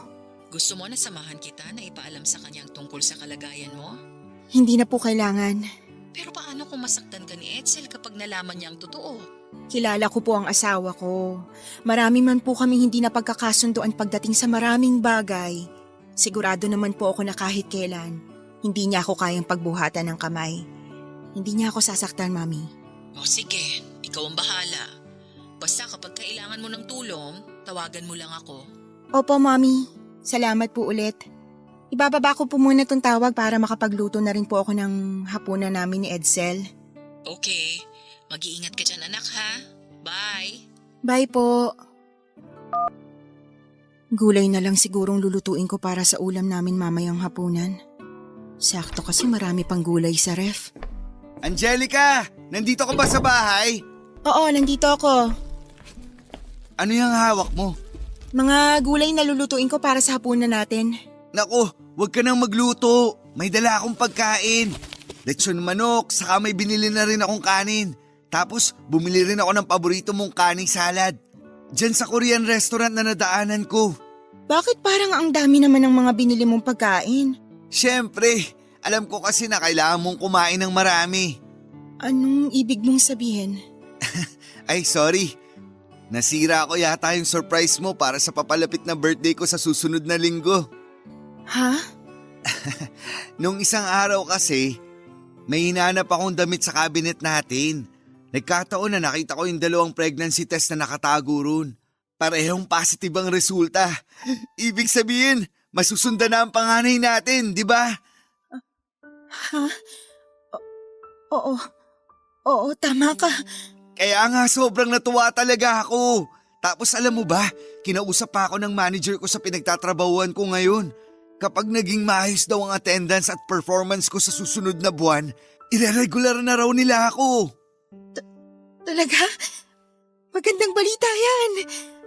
Gusto mo na samahan kita na ipaalam sa kanyang tungkol sa kalagayan mo? Hindi na po kailangan. Pero paano kung masaktan ka ni Edsel kapag nalaman niya ang totoo? Kilala ko po ang asawa ko. Marami man po kami hindi na pagkakasunduan pagdating sa maraming bagay. Sigurado naman po ako na kahit kailan, hindi niya ako kayang pagbuhatan ng kamay. Hindi niya ako sasaktan, Mami. O sige, ikaw ang bahala. Basta kapag kailangan mo ng tulong, tawagan mo lang ako. Opo, Mami. Salamat po ulit. Ibababa ko po muna itong tawag para makapagluto na rin po ako ng hapunan namin ni Edsel. Okay, mag-iingat ka dyan anak ha. Bye! Bye po. Gulay na lang sigurong lulutuin ko para sa ulam namin mamayang hapunan. Sakto kasi marami pang gulay sa ref. Angelica! Nandito ka ba sa bahay? Oo, nandito ako. Ano yung hawak mo? Mga gulay na lulutuin ko para sa hapunan natin. Naku, huwag ka nang magluto. May dala akong pagkain. Lechon manok, saka may binili na rin akong kanin. Tapos bumili rin ako ng paborito mong kaning salad. Diyan sa Korean restaurant na nadaanan ko. Bakit parang ang dami naman ng mga binili mong pagkain? Siyempre, alam ko kasi na kailangan mong kumain ng marami. Anong ibig mong sabihin? Ay, sorry. Nasira ko yata yung surprise mo para sa papalapit na birthday ko sa susunod na linggo. Ha? Nung isang araw kasi, may hinanap akong damit sa cabinet natin. Nagkataon na nakita ko yung 2 pregnancy test na nakatago roon. Parehong positive ang resulta. Ibig sabihin, masusundan na ang panganay natin, di ba? Ha? Oo. Oo, tama ka. Kaya nga sobrang natuwa talaga ako. Tapos alam mo ba, kinausap pa ako ng manager ko sa pinagtatrabahuan ko ngayon. Kapag naging maayos daw ang attendance at performance ko sa susunod na buwan, ire-regular na raw nila ako. Talaga? Magandang balita yan.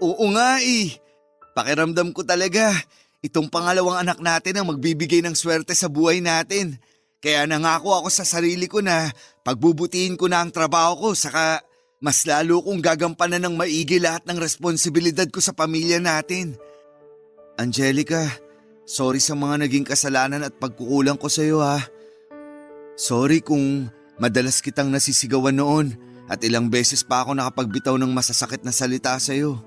Oo nga eh. Pakiramdam ko talaga, itong pangalawang anak natin ang magbibigay ng swerte sa buhay natin. Kaya nangako ako sa sarili ko na pagbubutihin ko na ang trabaho ko saka mas lalo kong gagampanan ng maigi lahat ng responsibilidad ko sa pamilya natin. Angelica, sorry sa mga naging kasalanan at pagkukulang ko sa iyo ha. Sorry kung madalas kitang nasisigawan noon at ilang beses pa ako nakapagbitaw ng masasakit na salita sa iyo.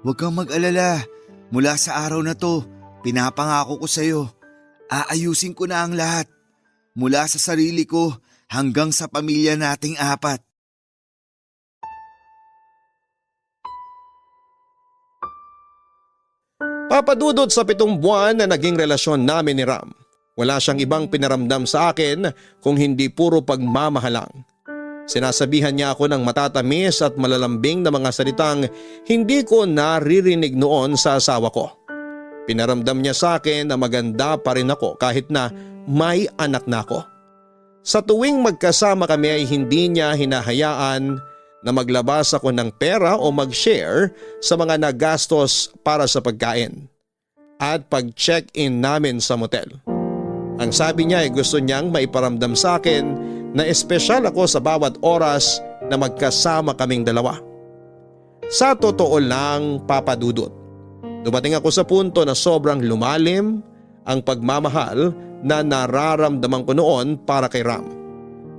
Huwag kang mag-alala, mula sa araw na to, pinapangako ko sa iyo, aayusin ko na ang lahat. Mula sa sarili ko hanggang sa pamilya nating 4. Papadudod sa 7 buwan na naging relasyon namin ni Ram, wala siyang ibang pinaramdam sa akin kung hindi puro pagmamahalang. Sinasabihan niya ako ng matatamis at malalambing na mga salitang hindi ko naririnig noon sa asawa ko. Pinaramdam niya sa akin na maganda pa rin ako kahit na may anak na ako. Sa tuwing magkasama kami ay hindi niya hinahayaan na maglabas ako ng pera o mag-share sa mga nagastos para sa pagkain at pag-check-in namin sa motel. Ang sabi niya ay gusto niyang maiparamdam sa akin na espesyal ako sa bawat oras na magkasama kaming dalawa. Sa totoo lang, papadudot, dumating ako sa punto na sobrang lumalim ang pagmamahal na nararamdaman ko noon para kay Ram.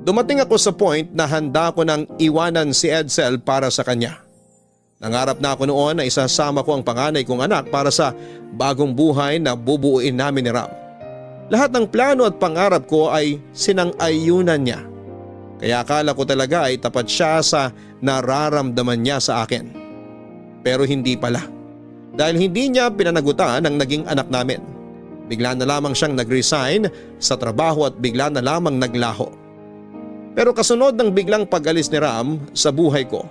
Dumating ako sa point na handa ko nang iwanan si Edsel para sa kanya. Nangarap na ako noon na isasama ko ang panganay kong anak para sa bagong buhay na bubuuin namin ni Ram. Lahat ng plano at pangarap ko ay sinang-ayunan niya. Kaya akala ko talaga ay tapat siya sa nararamdaman niya sa akin. Pero hindi pala. Dahil hindi niya pinanagutan ang naging anak namin. Bigla na lamang siyang nag-resign sa trabaho at bigla na lamang naglaho. Pero kasunod ng biglang pag-alis ni Ram sa buhay ko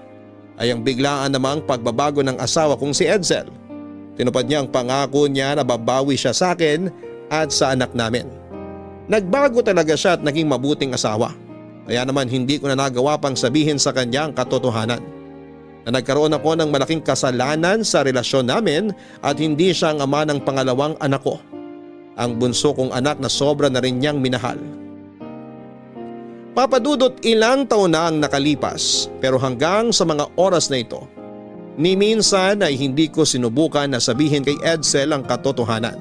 ay ang biglaan namang pagbabago ng asawa kong si Edsel. Tinupad niya ang pangako niya na babawi siya sa akin at sa anak namin. Nagbago talaga siya at naging mabuting asawa. Kaya naman hindi ko na nagawa pang sabihin sa kanya ang katotohanan. Na nagkaroon ako ng malaking kasalanan sa relasyon namin at hindi siya ang ama ng pangalawang anak ko. Ang bunso kong anak na sobra na rin niyang minahal. Papadudot, ilang taon na ang nakalipas pero hanggang sa mga oras na ito, ni minsan ay hindi ko sinubukan na sabihin kay Edsel ang katotohanan.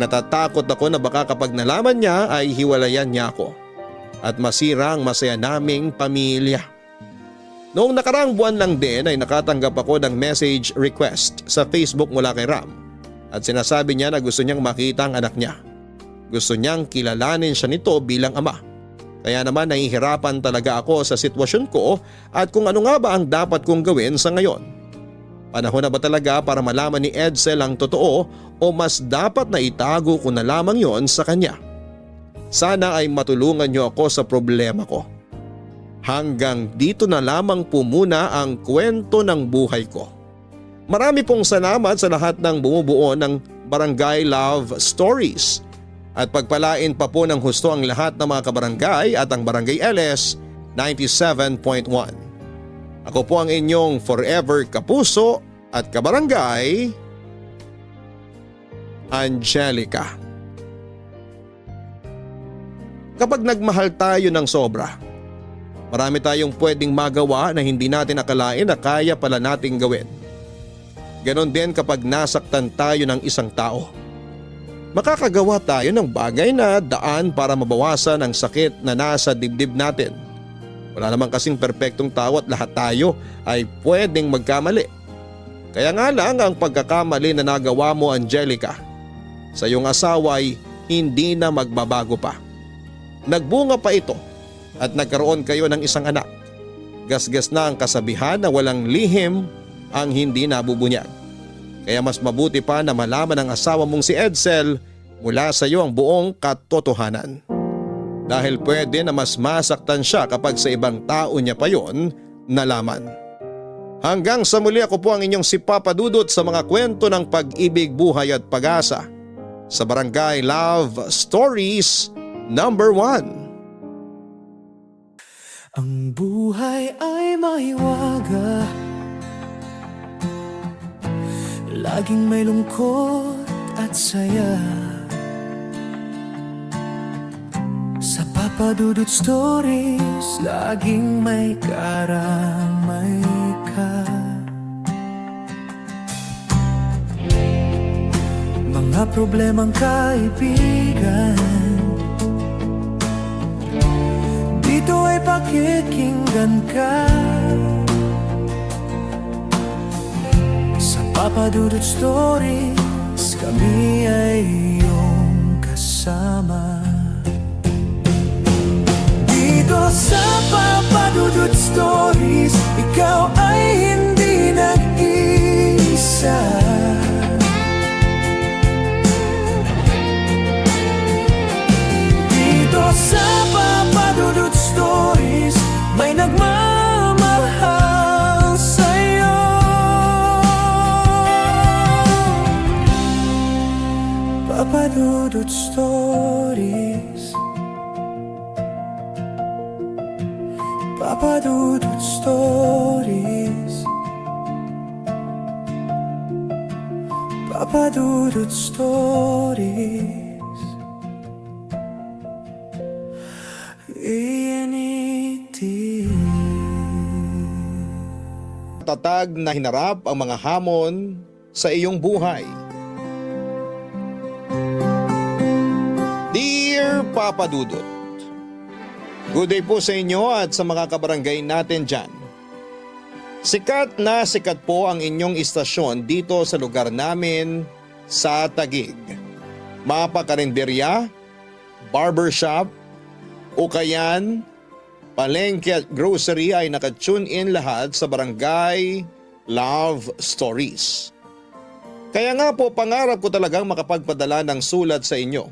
Natatakot ako na baka kapag nalaman niya ay hiwalayan niya ako at masira ang masaya naming pamilya. Noong nakaraang buwan lang din ay nakatanggap ako ng message request sa Facebook mula kay Ram at sinasabi niya na gusto niyang makita ang anak niya. Gusto niyang kilalanin siya nito bilang ama. Kaya naman nahihirapan talaga ako sa sitwasyon ko at kung ano nga ba ang dapat kong gawin sa ngayon. Panahon na ba talaga para malaman ni Edsel ang totoo o mas dapat na itago ko na lamang yon sa kanya? Sana ay matulungan niyo ako sa problema ko. Hanggang dito na lamang po muna ang kwento ng buhay ko. Marami pong salamat sa lahat ng bumubuo ng Barangay Love Stories. At pagpalain pa po ng husto ang lahat ng mga kabarangay at ang Barangay LS 97.1. Ako po ang inyong forever kapuso at kabarangay, Angelica. Kapag nagmahal tayo ng sobra, marami tayong pwedeng magawa na hindi natin akalain na kaya pala nating gawin. Ganon din kapag nasaktan tayo ng isang tao. Makakagawa tayo ng bagay na daan para mabawasan ang sakit na nasa dibdib natin. Wala naman kasing perpektong tao at lahat tayo ay pwedeng magkamali. Kaya nga lang ang pagkakamali na nagawa mo, Angelica, sa iyong asawa ay hindi na magbabago pa. Nagbunga pa ito at nagkaroon kayo ng isang anak. Gasgas na ang kasabihan na walang lihim ang hindi nabubunyag. Kaya mas mabuti pa na malaman ng asawa mong si Edsel mula sa iyo ang buong katotohanan. Dahil pwede na mas masaktan siya kapag sa ibang tao niya pa yon nalaman. Hanggang sa muli, ako po ang inyong si Papa Dudut sa mga kwento ng pag-ibig, buhay at pag-asa sa Barangay Love Stories number 1. Ang buhay ay maiwaga, laging may lungkot at saya. Sa Papa Dudut Stories, laging may karamay ka. Mga problemang kaibigan, dito ay pakikinggan ka. Sa Papa Dudut Stories, kami ay iyong kasama. Dito sa Papa Dudut Stories, ikaw ay hindi nag-iisa. Dito sa Papa Dudut Stories, may nagmamahal sa'yo. Papa Dudut Stories, Papa Dudut Stories, Papa Dudut Stories. Tatag na hinarap ang mga hamon sa iyong buhay. Dear Papa Dudut, good day po sa inyo at sa mga kabarangay natin dyan. Sikat na sikat po ang inyong istasyon dito sa lugar namin sa Taguig. Mapakarinderya, barbershop, ukayan, palengke at grocery ay naka-tune in lahat sa Barangay Love Stories. Kaya nga po pangarap ko talagang makapagpadala ng sulat sa inyo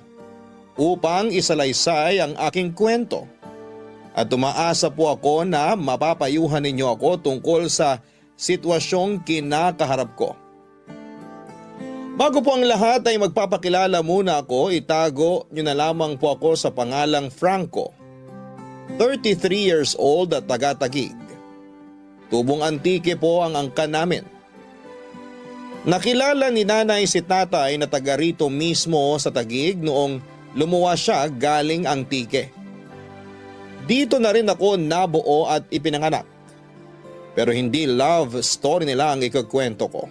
upang isalaysay ang aking kwento. At umaasa po ako na mapapayuhan ninyo ako tungkol sa sitwasyong kinakaharap ko. Bago po ang lahat ay magpapakilala muna ako, itago nyo na lamang po ako sa pangalang Franco. 33 years old at taga-Taguig. Tubong Antique po ang angkan namin. Nakilala ni nanay si tatay na taga rito mismo sa Taguig noong lumuwas siya galing Antique. Dito na rin ako nabuo at ipinanganak. Pero hindi love story nila ang ikukwento ko,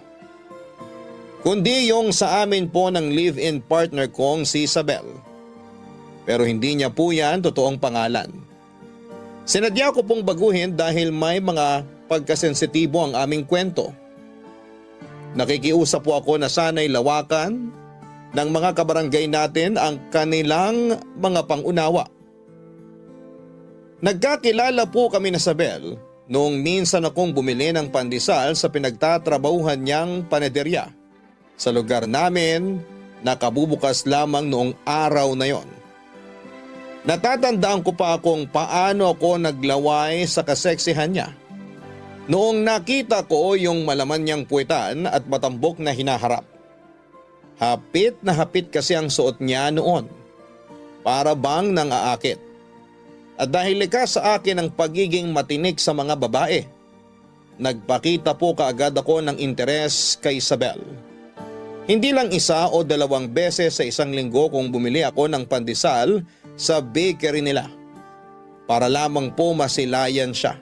kundi yung sa amin po ng live-in partner kong si Isabel. Pero hindi niya po yan totoong pangalan. Sinadya ko pong baguhin dahil may mga pagkasensitibo ang aming kwento. Nakikiusap po ako na sana'y lawakan ng mga kabarangay natin ang kanilang mga pangunawa. Nagkakilala po kami na Isabel noong minsan akong bumili ng pandesal sa pinagtatrabahuhan niyang panederya sa lugar namin na kabubukas lamang noong araw na yon. Natatandaan ko pa kung paano ako naglaway sa kaseksihan niya noong nakita ko yung malaman niyang puwetan at matambok na hinaharap. Hapit na hapit kasi ang suot niya noon, para bang nang-aakit. At dahil likas sa akin ang pagiging matinik sa mga babae, nagpakita po kaagad ako ng interes kay Isabel. Hindi lang isa o dalawang beses sa isang linggo kung bumili ako ng pandesal sa bakery nila, para lamang po masilayan siya.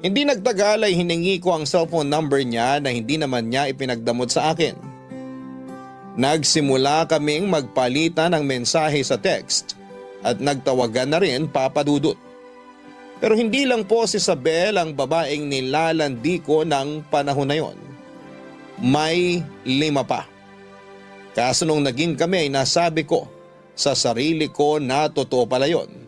Hindi nagtagal ay hiningi ko ang cellphone number niya na hindi naman niya ipinagdamot sa akin. Nagsimula kaming magpalitan ng mensahe sa text at nagtawagan na rin papadudot. Pero hindi lang po si Isabel ang babaeng nilalandi ko ng panahon na yon. May 5 pa. Kaso nung naging kami ay nasabi ko sa sarili ko na totoo pala yon.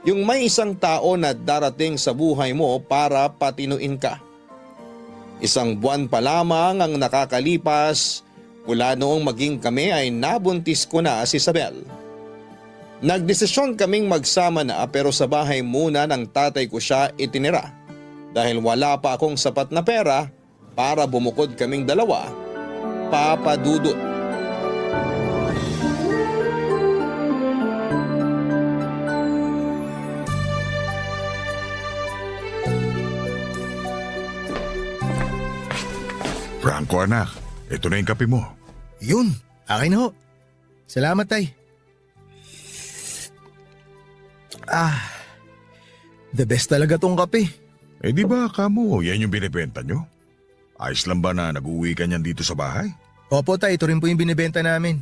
Yung may isang tao na darating sa buhay mo para patinuin ka. 1 buwan pa lamang ang nakakalipas mula noong maging kami ay nabuntis ko na si Isabel. Nagdesisyon kaming magsama na pero sa bahay muna ng tatay ko siya itinira dahil wala pa akong sapat na pera para bumukod kaming dalawa, papadudot. Franco anak, ito na yung kape mo. Yun, akin na ho. Salamat tay. The best talaga tong kape. Eh di ba kamo, yan yung binibenta nyo? Ayos lang ba na nag-uwi ka niyan dito sa bahay? Opo tay, ito rin po yung binibenta namin.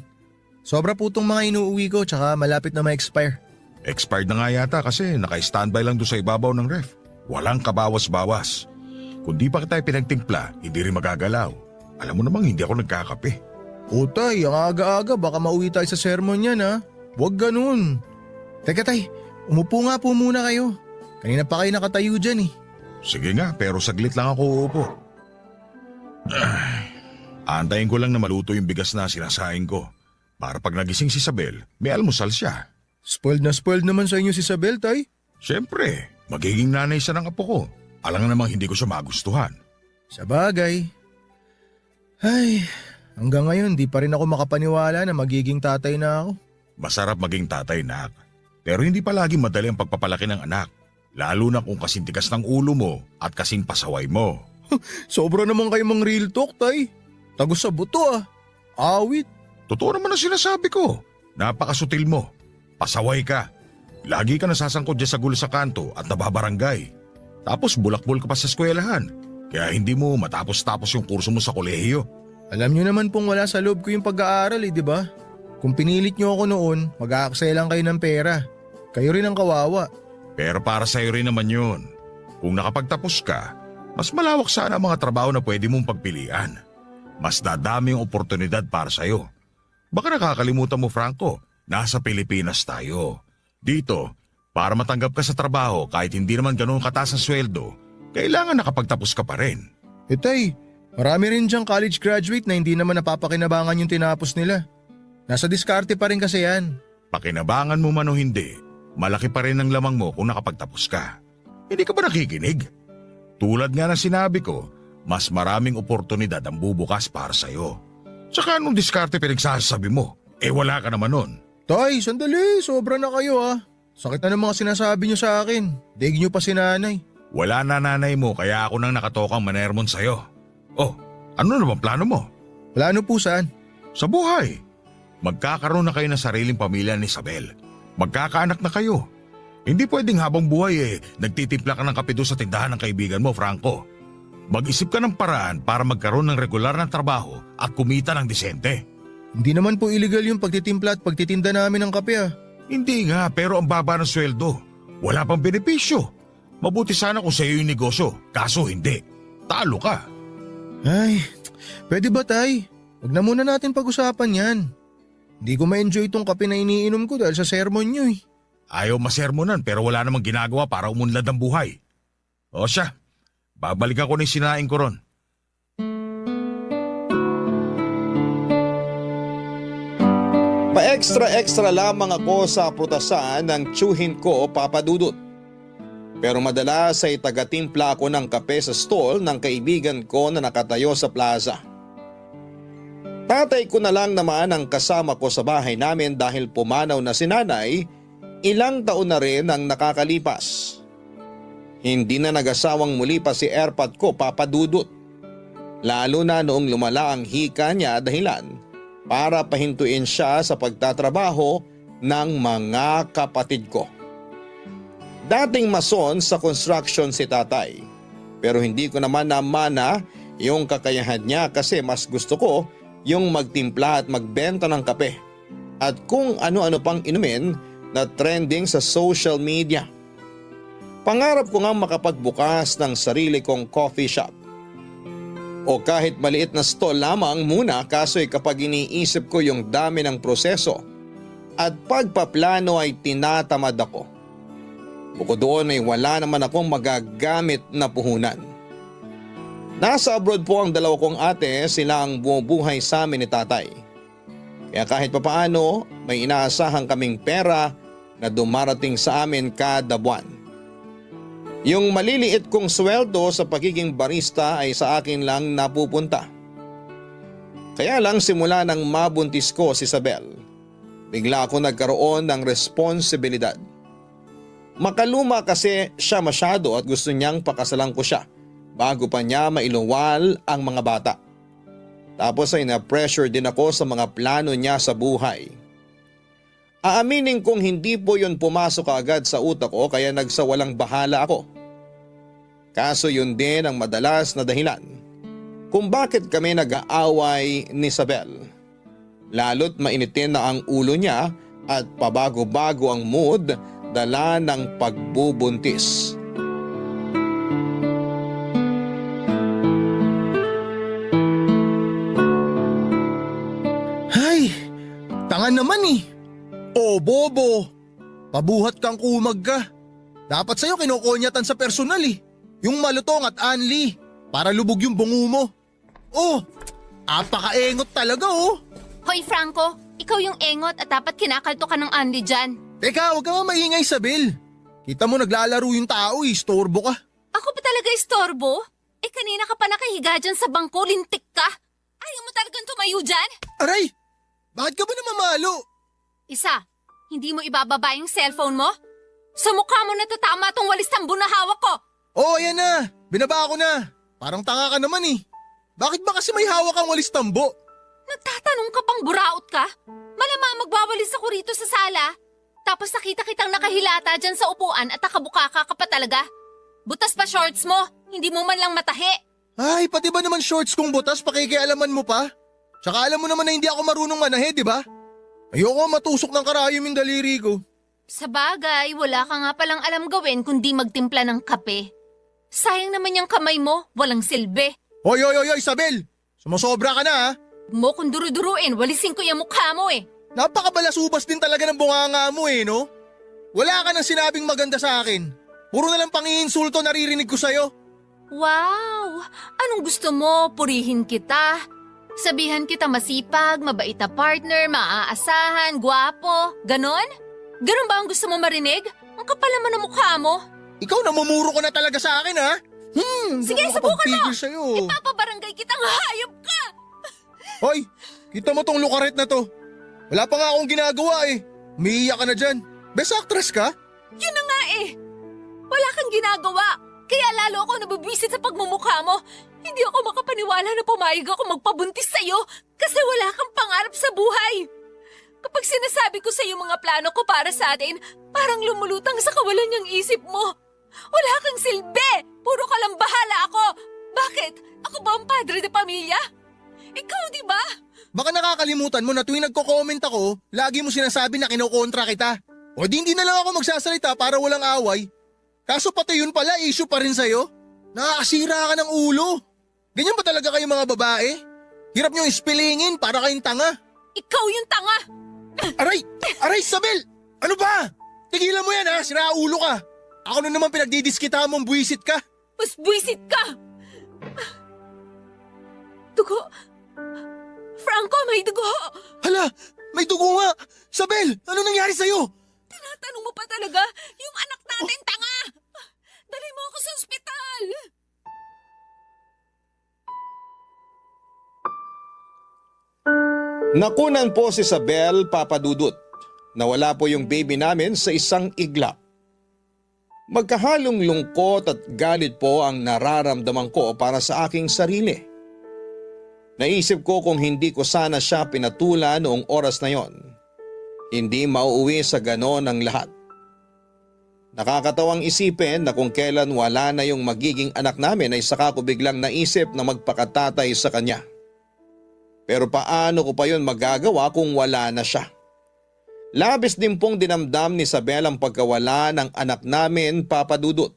Sobra po tong mga inuuwi ko tsaka malapit na ma-expire. Expired na nga yata kasi naka-standby lang doon sa ibabaw ng ref. Walang kabawas-bawas. Kung di pa kita pinagtimpla, hindi rin magagalaw. Alam mo namang hindi ako nagkakape. O tay, ang aga-aga baka mauwi tayo sa sermon yan ha. Huwag ganun. Teka tay, umupo nga po muna kayo. Kanina pa kayo nakatayo dyan eh. Sige nga, pero saglit lang ako uupo. Aantayin ko lang na maluto yung bigas na sinasaing ko. Para pag nagising si Isabel, may almusal siya. Spoiled na spoiled naman sa inyo si Isabel tay. Siyempre, magiging nanay siya ng apo ko. Alam namang hindi ko siya magustuhan. Sa bagay. Ay, hanggang ngayon di pa rin ako makapaniwala na magiging tatay na ako. Masarap maging tatay, nak. Pero hindi palagi madali ang pagpapalaki ng anak. Lalo na kung kasing tigas ng ulo mo at kasing pasaway mo. Sobra naman kayo mang real talk tay. Tagos sa buto ah. Awit. Totoo naman ang sinasabi ko. Napakasutil mo. Pasaway ka. Lagi ka nasasangkot dyan sa gulo sa kanto at nababarangay. Tapos bulakbol ka pa sa eskwelahan. Kaya hindi mo matapos-tapos yung kurso mo sa kolehiyo. Alam nyo naman pong wala sa loob ko yung pag-aaral di ba? Kung pinilit nyo ako noon, mag-aaksaya lang kayo ng pera. Kayo rin ang kawawa. Pero para sa'yo rin naman yun. Kung nakapagtapos ka, mas malawak sana ang mga trabaho na pwede mong pagpilian. Mas dadami yung oportunidad para sa'yo. Baka nakakalimutan mo, Franco, nasa Pilipinas tayo. Dito, para matanggap ka sa trabaho kahit hindi naman ganoon kataas ang sweldo, kailangan nakapagtapos ka pa rin. Tay, marami rin diyang college graduate na hindi naman napapakinabangan yung tinapos nila. Nasa diskarte pa rin kasi yan. Pakinabangan mo man o hindi, malaki pa rin ang lamang mo kung nakapagtapos ka. Hindi ka ba nakikinig? Tulad nga ng sinabi ko, mas maraming oportunidad ang bubukas para sa'yo. Tsaka anong diskarte pinagsasabi mo? Eh wala ka naman nun. Tay, sandali, sobra na kayo ah. Sakit na ng mga sinasabi niyo sa akin. Daig niyo pa si nanay. Wala na nanay mo kaya ako nang nakatokang manermon sa'yo. Oh, ano naman plano mo? Plano po saan? Sa buhay. Magkakaroon na kayo ng sariling pamilya ni Isabel. Magkakaanak na kayo. Hindi pwedeng habang buhay nagtitimpla ka ng kape doon sa tindahan ng kaibigan mo, Franco. Mag-isip ka ng paraan para magkaroon ng regular na trabaho at kumita ng disente. Hindi naman po illegal yung pagtitimpla at pagtitinda namin ng kape ah. Hindi nga, pero ang baba ng sweldo. Wala pang benepisyo. Mabuti sana kung sa'yo yung negosyo, kaso hindi. Talo ka. Ay, pwede ba tay? Huwag na muna natin pag-usapan yan. Hindi ko ma-enjoy itong kape na iniinom ko dahil sa sermon nyo eh. Ayaw masermonan pero wala namang ginagawa para umunlad ang buhay. O siya, babalikan ko na yung sinaing ko ron. Pa-extra-extra lamang ako sa prutasan ng tsuhin ko, Papa Dudut. Pero madalas ay tagatimpla ako ng kape sa stall ng kaibigan ko na nakatayo sa plaza. Tatay ko na lang naman ang kasama ko sa bahay namin dahil pumanaw na si nanay, ilang taon na rin ang nakakalipas. Hindi na nag-asawang muli pa si Erpat ko, Papa Dudut. Lalo na noong lumala ang hika niya dahilan para pahintuin siya sa pagtatrabaho ng mga kapatid ko. Dating mason sa construction si tatay, pero hindi ko naman namana yung kakayahan niya kasi mas gusto ko yung magtimpla at magbenta ng kape at kung ano-ano pang inumin na trending sa social media. Pangarap ko nga makapagbukas ng sarili kong coffee shop. O kahit maliit na stall lamang muna kaso'y kapag iniisip ko yung dami ng proseso at pagpaplano ay tinatamad ako. Bukod doon ay wala naman akong magagamit na puhunan. Nasa abroad po ang dalawa kong ate, sila ang bumubuhay sa amin ni tatay. Kaya kahit papaano may inaasahan kaming pera na dumarating sa amin kada buwan. Yung maliliit kong sweldo sa pagiging barista ay sa akin lang napupunta. Kaya lang simula nang mabuntis ko si Isabel, bigla ako nagkaroon ng responsibilidad. Makaluma kasi siya masyado at gusto niyang pakasalan ko siya bago pa niya mailuwal ang mga bata. Tapos ay na-pressure din ako sa mga plano niya sa buhay. Aaminin kong hindi po yun pumasok agad sa utak ko kaya nagsawalang bahala ako. Kaso yun din ang madalas na dahilan kung bakit kami nag-aaway ni Isabel. Lalo't mainitin na ang ulo niya at pabago-bago ang mood dala ng pagbubuntis. Ay, tanga naman eh. Oh, bobo. Pabuhat kang kumag ka. Dapat sa'yo kinukonyatan sa personal eh. Yung malutong at anli. Para lubog yung bungo mo. Oh, apakaengot talaga oh. Hoy Franco, ikaw yung engot at dapat kinakalto ka ng Andy dyan. Teka, huwag ka nga maingay, Isabel. Kita mo naglalaro yung tao eh, istorbo ka. Ako pa talaga istorbo? Eh kanina ka pa nakahiga dyan sa bangko, lintik ka. Ayaw mo talagang tumayo dyan? Aray, bakit ka ba namamalo? Isa, hindi mo ibababa yung cellphone mo? Sa mukha mo natatama tong walis tambo na hawak ko. Oh, ayan na. Binaba ko na. Parang tanga ka naman eh. Bakit ba kasi may hawak kang walis tambo? Nagtatanong ka pang buraot ka? Malamang magwawalis ako rito sa sala. Tapos nakita kitang nakahilata dyan sa upuan at nakabukaka ka pa talaga. Butas pa shorts mo, hindi mo man lang matahi. Ay, pati ba naman shorts kong butas pakikialaman mo pa? Tsaka alam mo naman na hindi ako marunong manahe, di ba? Ayoko matusok ng karayom yung daliri ko. Sa bagay, wala ka nga palang alam gawin kundi magtimpla ng kape. Sayang naman yung kamay mo, walang silbi. Hoy, Isabel! Sumusobra ka na ha? Mo kung duru-duruin, walisin ko yung mukha mo eh. Napakabalasubas din talaga ng bunganga mo eh, no? Wala ka nang sinabing maganda sa akin. Puro na lang pang-iinsulto naririnig ko sa'yo. Wow! Anong gusto mo? Purihin kita. Sabihan kita masipag, mabait na partner, maaasahan, gwapo. Ganon? Ganon ba ang gusto mo marinig? Ang kapal naman ng mukha mo. Ikaw namumuro ka na talaga sa akin ha? Sige, subukan mo! Sa'yo. Ipapabarangay kitang hayop ka! Hoy, kita mo tong lukaret na to. Wala pa nga akong ginagawa eh. Umiiyak ka na dyan. Best actress ka? Yun na nga eh! Wala kang ginagawa. Kaya lalo ako nabibwisit sa pagmumukha mo. Hindi ako makapaniwala na pumayag ako magpabuntis sa'yo kasi wala kang pangarap sa buhay. Kapag sinasabi ko sa iyo mga plano ko para sa atin, parang lumulutang sa kawalan niyang isip mo. Wala kang silbi! Puro ka lang bahala ako! Bakit? Ako ba ang padre de pamilya? Ikaw, di ba? Baka nakakalimutan mo na tuwing nagko-comment ako, lagi mo sinasabi na kinokontra kita. O di hindi na lang ako magsasalita para walang away. Kaso pati yun pala, issue pa rin sa'yo. Nakakasira ka ng ulo. Ganyan ba talaga kayo mga babae? Hirap nyo ispilingin para kayong tanga. Ikaw yung tanga! Aray! Aray, Isabel! Ano ba? Tigilan mo yan ha, sira ulo ka. Ako na naman pinagdidiskita mong buwisit ka. Mas buwisit ka! Dugo! Franco, may dugo! Hala, may dugo nga. Isabel, ano nangyari sa'yo? Tinatanong mo pa talaga? Yung anak natin tanga! Dali mo ako sa ospital! Nakunan po si Isabel, Papa Dudut. Nawala po yung baby namin sa isang iglap. Magkahalong lungkot at galit po ang nararamdaman ko para sa aking sarili. Naisip ko kung hindi ko sana siya pinatulan noong oras na yon, hindi mauuwi sa ganon ang lahat. Nakakatawang isipin na kung kailan wala na yung magiging anak namin ay saka ko biglang naisip na magpakatatay sa kanya. Pero paano ko pa yun magagawa kung wala na siya? Labis din pong dinamdam ni Isabel ang pagkawala ng anak namin, Papa Dudut.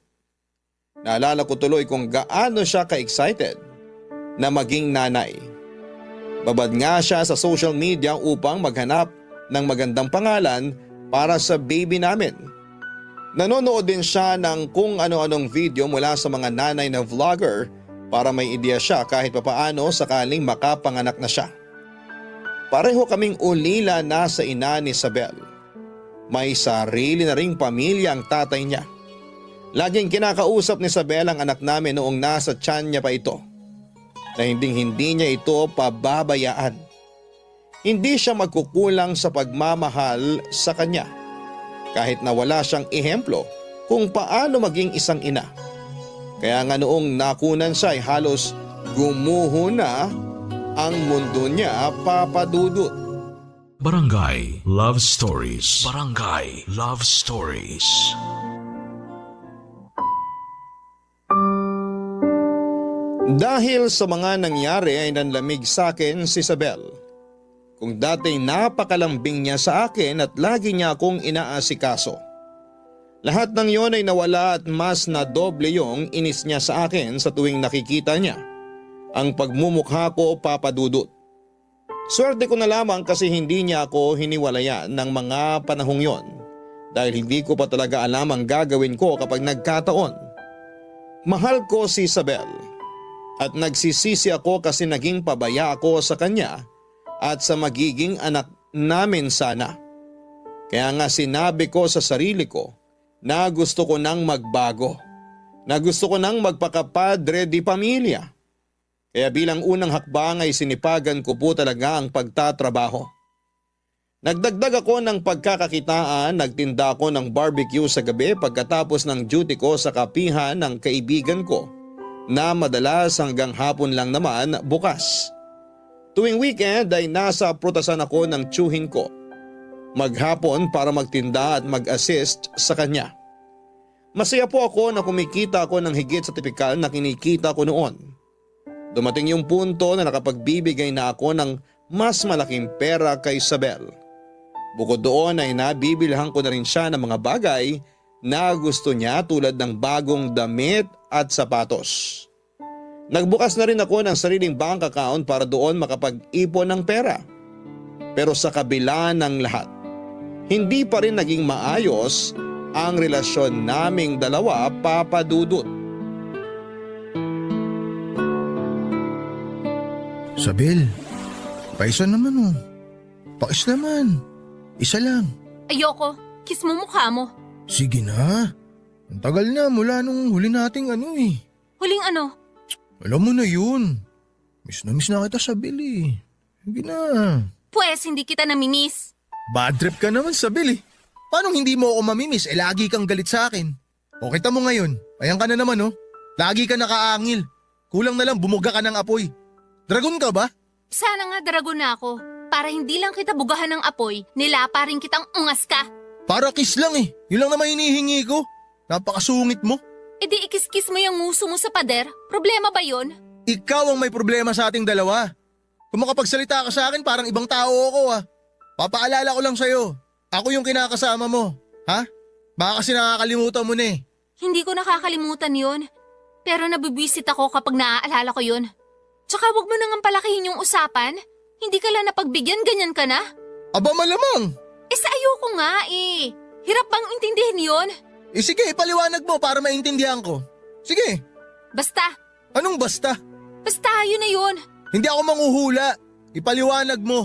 Naalala ko tuloy kung gaano siya ka-excited na maging nanay. Babad nga siya sa social media upang maghanap ng magandang pangalan para sa baby namin. Nanonood din siya ng kung ano-anong video mula sa mga nanay na vlogger para may ideya siya kahit papaano sakaling makapanganak na siya. Pareho kaming ulila na sa ina ni Isabel. May sarili na ring pamilya ang tatay niya. Laging kinakausap ni Isabel ang anak namin noong nasa tiyan niya pa ito. Na hindi niya ito pababayaan. Hindi siya magkukulang sa pagmamahal sa kanya. Kahit na wala siyang ehemplo kung paano maging isang ina. Kaya nga noong nakunan siya ay halos gumuho na ang mundo niya, Papa Dudut. Barangay Love Stories. Barangay Love Stories. Dahil sa mga nangyari ay nanlamig sa akin si Isabel. Kung dati napakalambing niya sa akin at lagi niya akong inaasikaso. Lahat ng yon ay nawala at mas na doble yung inis niya sa akin sa tuwing nakikita niya ang pagmumukha ko, Papa Dudut. Swerte ko na lamang kasi hindi niya ako hiniwalayan ng mga panahong yon dahil hindi ko pa talaga alam ang gagawin ko kapag nagkataon. Mahal ko si Isabel at nagsisisi ako kasi naging pabaya ako sa kanya at sa magiging anak namin sana. Kaya nga sinabi ko sa sarili ko na gusto ko nang magbago, na gusto ko nang magpakapadre di pamilya. Kaya bilang unang hakbang ay sinipagan ko po talaga ang pagtatrabaho. Nagdagdag ako ng pagkakakitaan, nagtinda ako ng barbecue sa gabi pagkatapos ng duty ko sa kapihan ng kaibigan ko na madalas hanggang hapon lang naman bukas. Tuwing weekend ay nasa prutasan ako ng tiyuhin ko. Maghapon para magtinda at mag-assist sa kanya. Masaya po ako na kumikita ako ng higit sa tipikal na kinikita ko noon. Dumating yung punto na nakapagbibigay na ako ng mas malaking pera kay Isabel. Bukod doon ay nabibilhan ko na rin siya ng mga bagay na gusto niya tulad ng bagong damit at sapatos. Nagbukas na rin ako ng sariling bank account para doon makapag-ipon ng pera. Pero sa kabila ng lahat, hindi pa rin naging maayos ang relasyon naming dalawa, Papa Dudut. Isabel, paisa naman oh. Pakis naman. Isa lang. Ayoko. Kiss mo mukha mo. Sige na. Ang tagal na mula nung huli nating Huling ano? Alam mo na yun. Miss na kita, Isabel eh. Sige na. Pwes, hindi kita namimiss. Bad trip ka naman, Isabel eh. Paano hindi mo ako mamimiss? Lagi kang galit sa akin. O kita mo ngayon. Ayan ka na naman oh. Lagi ka nakaangil. Kulang na lang bumuga ka ng apoy. Dragon ka ba? Sana nga dragon na ako. para hindi lang kita bugahan ng apoy, nilapa rin kitang ungas ka. Para kiss lang eh. Yun lang naman hinihingi ko. Napakasungit mo. E di ikis-kiss mo yung nguso mo sa pader. Problema ba yun? Ikaw ang may problema sa ating dalawa. Kung makapagsalita ka sa akin, parang ibang tao ako ah. Papaalala ko lang sa'yo. Ako yung kinakasama mo. Ha? Baka kasi nakakalimutan mo na eh. Hindi ko nakakalimutan yun. Pero nabibwisit ako kapag naaalala ko yun. Tsaka wag mo nang palakihin yung usapan. Hindi ka lang napagbigyan, ganyan ka na. Aba malamang. Sa ayoko nga eh. Hirap bang intindihin yun? Sige, ipaliwanag mo para maintindihan ko. Sige, Basta, anong basta? basta yun na yun. Hindi ako manghuhula. Ipaliwanag mo.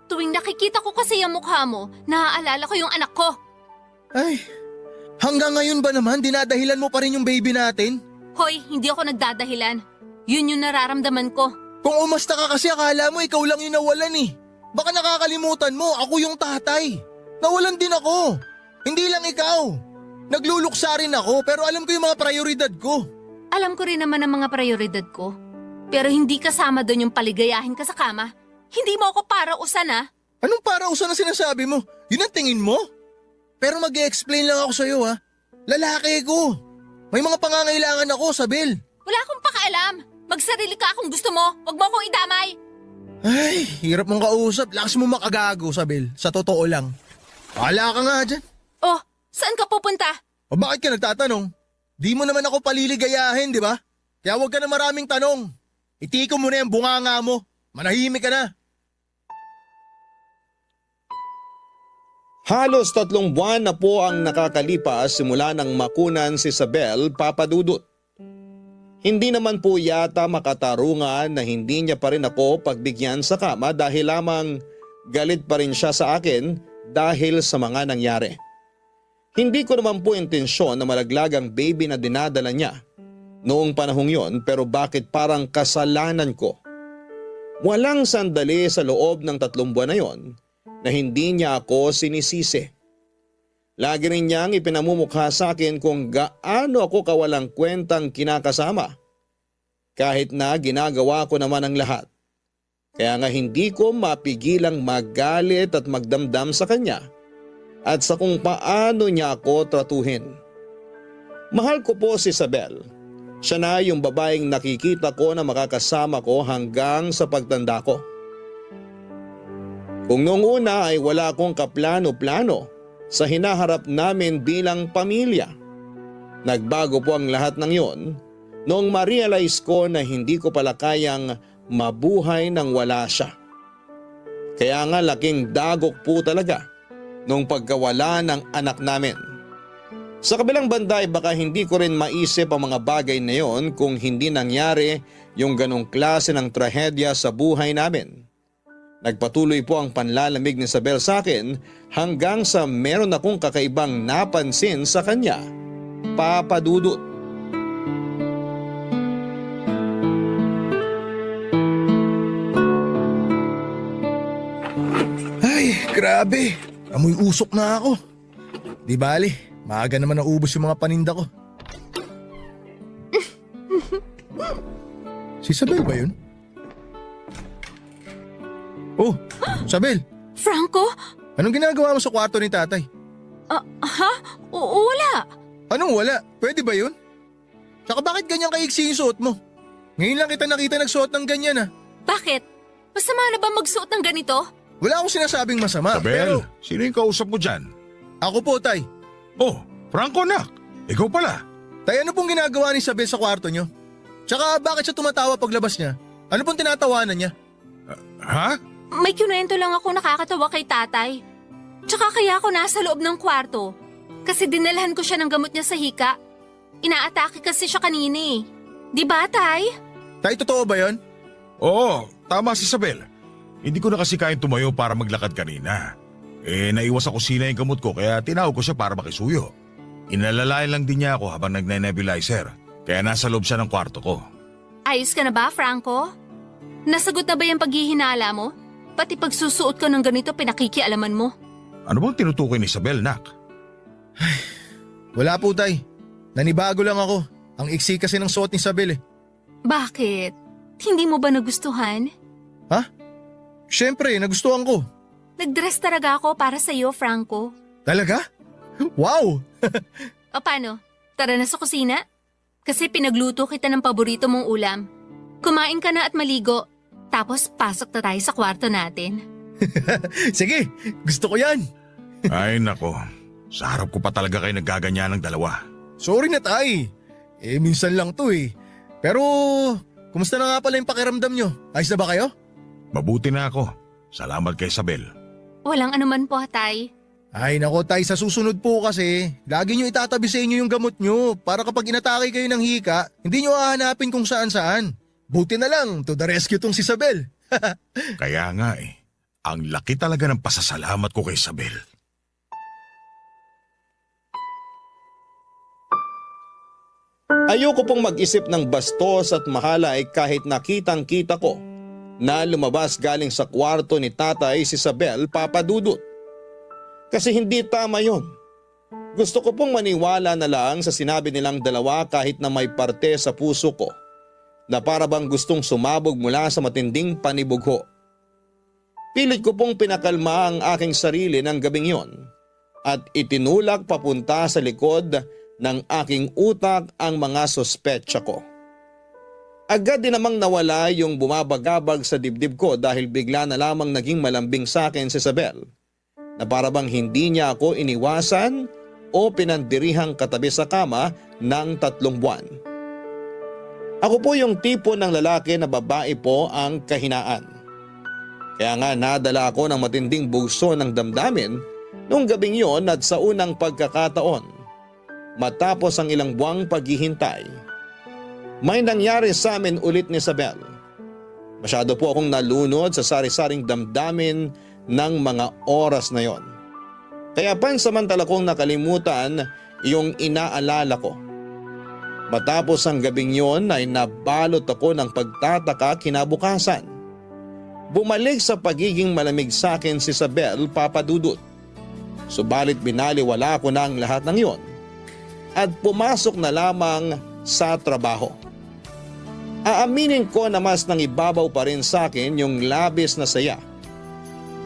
Tuwing nakikita ko kasi yung mukha mo, naaalala ko yung anak ko. Ay, hanggang ngayon ba naman dinadahilan mo pa rin yung baby natin? Hoy, hindi ako nagdadahilan. Yun yung nararamdaman ko. Kung umasta ka kasi akala mo ikaw lang yung nawalan eh. Baka nakakalimutan mo, ako yung tatay. Nawalan din ako. Hindi lang ikaw. Nagluluksa rin ako pero alam ko yung mga prioridad ko. Alam ko rin naman ang mga prioridad ko. Pero hindi kasama doon yung paligayahin ka sa kama. Hindi mo ako para usan ah. Anong para usan na sinasabi mo? Yun ang tingin mo? Pero mag-explain lang ako sa'yo ha. Lalaki ko. May mga pangangailangan ako, Sabel. Wala akong pakialam. Magsarili ka kung gusto mo. Huwag mo akong idamay. Ay, hirap mong kausap. Lakas mo makagago, Sabel. Sa totoo lang. Wala ka nga dyan. Oh, saan ka pupunta? O bakit ka nagtatanong? Di mo naman ako paliligayahin, di ba? Kaya huwag ka na maraming tanong. Itiko mo na yung bunganga mo. Manahimik ka na. Halos 3 buwan na po ang nakakalipas simula nang makunan si Isabel Papadudut. Hindi naman po yata makatarungan na hindi niya pa rin ako pagbigyan sa kama dahil lamang galit pa rin siya sa akin dahil sa mga nangyari. Hindi ko naman po intensyon na malaglag ang baby na dinadala niya noong panahong yon, pero bakit parang kasalanan ko? Walang sandali sa loob ng 3 buwan na yon na hindi niya ako sinisisi. Lagi rin niyang ipinamumukha sa akin kung gaano ako kawalang kwentang kinakasama. Kahit na ginagawa ko naman ang lahat. Kaya nga hindi ko mapigilang magalit at magdamdam sa kanya at sa kung paano niya ako tratuhin. Mahal ko po si Isabel. Siya na yung babaeng nakikita ko na makakasama ko hanggang sa pagtanda ko. Kung noong una ay wala akong kaplano-plano sa hinaharap namin bilang pamilya. Nagbago po ang lahat ng yon noong ma-realize ko na hindi ko pala kayang mabuhay nang wala siya. Kaya nga laking dagok po talaga nung pagkawala ng anak namin. Sa kabilang banda ay baka hindi ko rin maisip ang mga bagay na yon kung hindi nangyari yung ganong klase ng trahedya sa buhay namin. Nagpatuloy po ang panlalamig ni Isabel sa akin hanggang sa meron akong kakaibang napansin sa kanya, Papadudut. Ay, grabe. Amoy usok na ako. Di bali, maaga naman naubos yung mga paninda ko. Si Sabel ba yun? Oh, Sabel, Franco? anong ginagawa mo sa kwarto ni tatay? Wala. Anong wala? Pwede ba yun? Tsaka bakit ganyan kaiksi yung suot mo? Ngayon lang kita nakita nagsuot ng ganyan ah. Bakit? Masama na ba magsuot ng ganito? Wala akong sinasabing masama, pero Abel, sino yung kausap mo dyan? ako po, tay. Oh, Franco nak. Ikaw pala. Tay, ano pong ginagawa ni Sabel sa kwarto nyo? Tsaka bakit siya tumatawa paglabas niya? Ano pong tinatawanan niya? Ha? May kinuwento lang ako nakakatawa kay tatay. Tsaka kaya ako nasa loob ng kwarto. Kasi dinalhan ko siya ng gamot niya sa hika. Inaatake kasi siya kanina eh. Di ba, tay? Tay, totoo ba yon? Oo, tama si Isabel. Hindi ko na kasi kayang tumayo para maglakad kanina. Naiwas sa kusina yung gamot ko kaya tinawag ko siya para makisuyo. Inalalayan lang din niya ako habang nagne-nebulizer. Kaya nasa loob siya ng kwarto ko. Ayos ka na ba, Franco? Nasagot na ba yung paghihinala mo? Pati pagsusuot ko ng ganito pinakikialaman mo. Ano bang tinutukoy ni Isabel, nak? Wala po, tay. Nanibago lang ako. Ang iksi kasi ng suot ni Sabel eh. Bakit? Hindi mo ba nagustuhan? Siyempre, nagustuhan ko. Nag-dress talaga ako para sa'yo, Franco. Talaga? Wow! O paano? Tara na sa kusina? Kasi pinagluto kita ng paborito mong ulam. Kumain ka na at maligo. Tapos pasok na tayo sa kwarto natin. Sige, gusto ko yan. Ay nako, sa harap ko pa talaga kayo nagaganyan ng dalawa. Sorry na tay. Minsan lang to eh. Pero, kumusta na nga pala yung pakiramdam nyo? Ayos na ba kayo? Mabuti na ako. Salamat kay Isabel. Walang anuman po, Tay. Ay nako tay, sa susunod po kasi, lagi nyo itatabi sa inyo yung gamot nyo para kapag inatake kayo ng hika, hindi nyo hahanapin kung saan-saan. Buti na lang, to the rescue tong si Isabel. Kaya nga ang laki talaga ng pasasalamat ko kay Isabel. Ayoko pong mag-isip ng bastos at mahalay kahit nakitang-kita ko na lumabas galing sa kwarto ni tatay si Isabel Papadudut. Kasi hindi tama yon. Gusto ko pong maniwala na lang sa sinabi nilang dalawa kahit na may parte sa puso ko na para bang gustong sumabog mula sa matinding panibugho. Pilit ko pong pinakalma ang aking sarili ng gabing yon at itinulak papunta sa likod ng aking utak ang mga sospetsa ko. Agad din namang nawala yung bumabagabag sa dibdib ko dahil bigla na lamang naging malambing sa akin si Isabel na para bang hindi niya ako iniwasan o pinandirihang katabi sa kama ng 3 buwan. Ako po yung tipo ng lalaki na babae po ang kahinaan. Kaya nga nadala ako ng matinding bugso ng damdamin noong gabing yon at sa unang pagkakataon. Matapos ang ilang buwang paghihintay, may nangyari sa amin ulit ni Isabel. Masyado po akong nalunod sa sari-saring damdamin ng mga oras na yon. Kaya pansamantala kong nakalimutan yung inaalala ko. Matapos ang gabing yon ay nabalot ako ng pagtataka kinabukasan. Bumalik sa pagiging malamig sa akin si Isabel Papadudut. Subalit binaliwala ko na ang lahat ng yon at pumasok na lamang sa trabaho. Aaminin ko na mas nangibabaw pa rin sa akin yung labis na saya.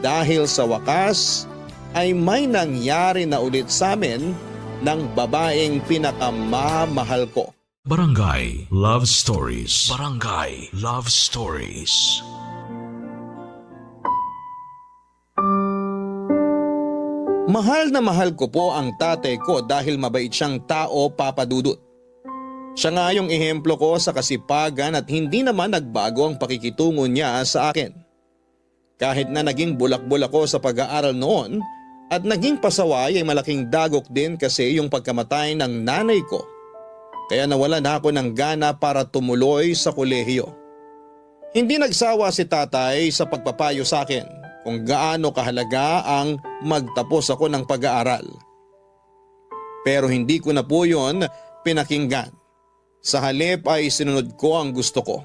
Dahil sa wakas ay may nangyari na ulit sa amin ng babaeng pinakamamahal ko. Barangay Love Stories. Barangay Love Stories. Mahal na mahal ko po ang tatay ko dahil mabait siyang tao, Papadudut. Siya nga yung ehemplo ko sa kasipagan at hindi naman nagbago ang pakikitungo niya sa akin. Kahit na naging bulak-bulak ako sa pag-aaral noon at naging pasaway ay malaking dagok din kasi yung pagkamatay ng nanay ko. Kaya nawala na ako ng gana para tumuloy sa kolehiyo. Hindi nagsawa si tatay sa pagpapayo sa akin kung gaano kahalaga ang magtapos ako ng pag-aaral. Pero hindi ko na po yun pinakinggan. Sa halip ay sinunod ko ang gusto ko.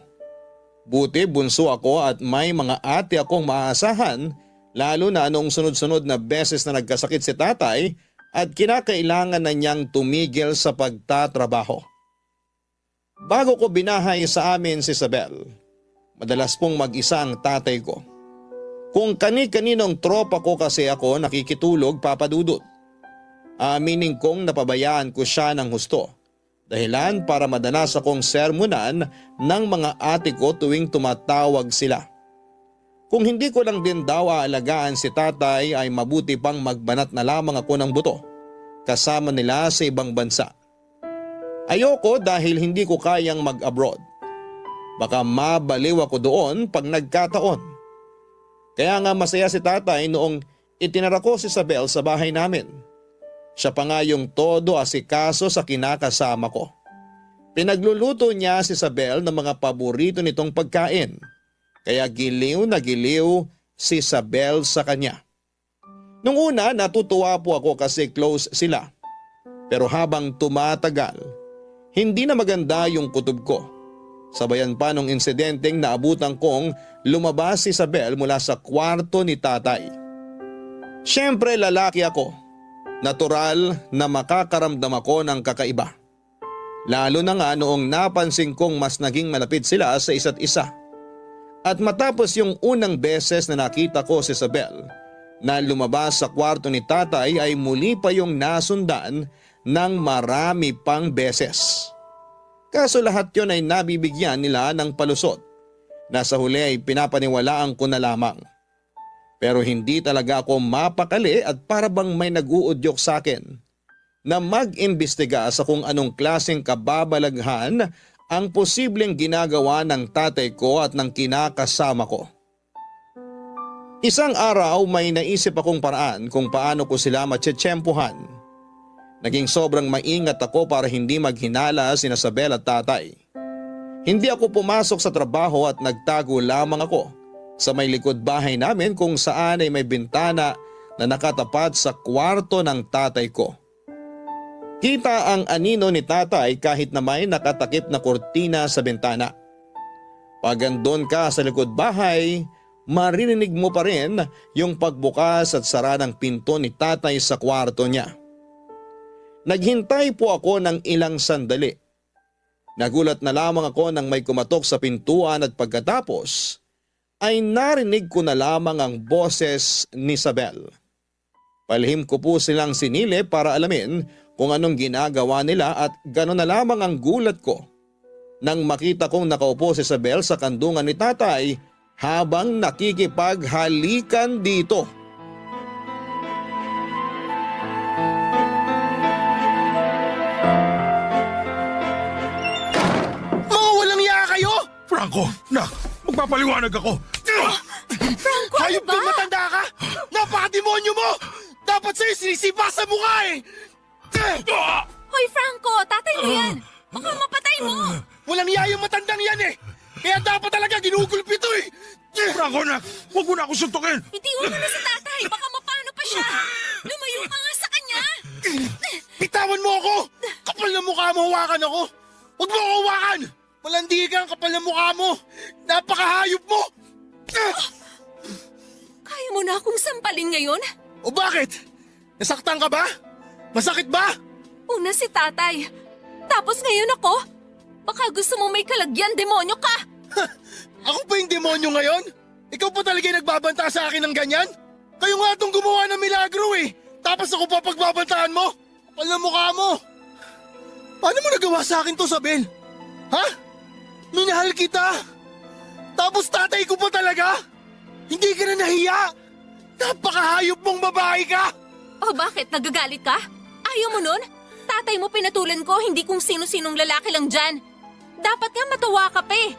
Buti bunso ako at may mga ate akong maaasahan, lalo na noong sunod-sunod na beses na nagkasakit si tatay at kinakailangan na niyang tumigil sa pagtatrabaho. Bago ko binahay sa amin si Isabel, madalas pong mag-isa ang tatay ko. Kung kani-kaninong tropa ko kasi ako nakikitulog, Papadudut. Aminin kong napabayaan ko siya ng husto. Dahilan para madalas akong sermonan ng mga ate ko tuwing tumatawag sila. Kung hindi ko lang din daw aalagaan si tatay ay mabuti pang magbanat na lamang ako ng buto kasama nila sa ibang bansa. Ayoko dahil hindi ko kayang mag-abroad. Baka mabaliw ako doon pag nagkataon. Kaya nga masaya si tatay noong itinara ko si Isabel sa bahay namin. Siya pa nga yung todo asikaso sa kinakasama ko. Pinagluluto niya si Isabel ng mga paborito nitong pagkain. Kaya giliw na giliw si Isabel sa kanya. Nung una natutuwa po ako kasi close sila. Pero habang tumatagal, hindi na maganda yung kutob ko. Sabayan pa nung insidenteng naabutan kong lumabas si Isabel mula sa kwarto ni tatay. Siyempre lalaki ako. Natural na makakaramdam ako ng kakaiba. Lalo na nga noong napansin kong mas naging malapit sila sa isa't isa. At matapos yung unang beses na nakita ko si Isabel na lumabas sa kwarto ni tatay ay muli pa yung nasundan ng marami pang beses. Kaso lahat yon ay nabibigyan nila ng palusot na sa huli ay pinapaniwalaan ko na lamang. Pero hindi talaga ako mapakali at para bang may nag-uudyok sa akin na mag-imbestiga sa kung anong klaseng kababalaghan ang posibleng ginagawa ng tatay ko at ng kinakasama ko. Isang araw may naisip akong paraan kung paano ko sila matsetsempuhan. Naging sobrang maingat ako para hindi maghinala sina Isabel at tatay. Hindi ako pumasok sa trabaho at nagtago lamang ako sa may likod bahay namin kung saan ay may bintana na nakatapat sa kwarto ng tatay ko. Kita ang anino ni tatay kahit na may nakatakip na kurtina sa bintana. Pag andun ka sa likod bahay, maririnig mo pa rin yung pagbukas at sara ng pinto ni tatay sa kwarto niya. Naghintay po ako ng ilang sandali. Nagulat na lamang ako nang may kumatok sa pintuan at pagkatapos ay narinig ko na lamang ang boses ni Isabel. Palihim ko po silang sinili para alamin kung anong ginagawa nila at gano'n na lamang ang gulat ko nang makita kong nakaupo si Isabel sa kandungan ni tatay habang nakikipaghalikan dito. Mga walang iya kayo! Franco, nak, magpapaliwanag ako. Franco, ano Hayop ba? kang matanda ka! Napakademonyo mo! Dapat sa'yo sinisipa sa mukha eh! Hoy, Franco, tatay mo yan! Baka mapatay mo! Walang iya yung matandang yan eh! Kaya dapat talaga ginugulpi ito eh! Franco, nak, huwag mo na ako suntukin. Hindi mo na sa tatay! Baka mapano pa siya! Lumayo ka nga sa kanya! Bitawan mo ako! Kapal na mukha mo, hawakan ako! Huwag mo ako hawakan! Malandi ka ang kapal na mukha mo! Napakahayop mo! Kaya mo na akong sampalin ngayon? O bakit? Nasaktan ka ba? Masakit ba? Una si tatay. Tapos ngayon ako? Baka gusto mo may kalagyan, demonyo ka! Ako pa yung demonyo ngayon? Ikaw pa talaga yung nagbabanta sa akin ng ganyan? Kayo nga itong gumawa ng milagro eh! Tapos ako pa pagbabantaan mo? Kapal na mukha mo! Paano mo nagawa sa akin to, Sabel? Ha? Minahal kita! Tapos tatay ko pa talaga? Hindi ka na nahiya? Napakahayop mong babae ka! O bakit? Nagagalit ka? Ayaw mo nun? Tatay mo pinatulan ko, hindi kung sino-sinong lalaki lang dyan. Dapat nga matawa ka pa eh.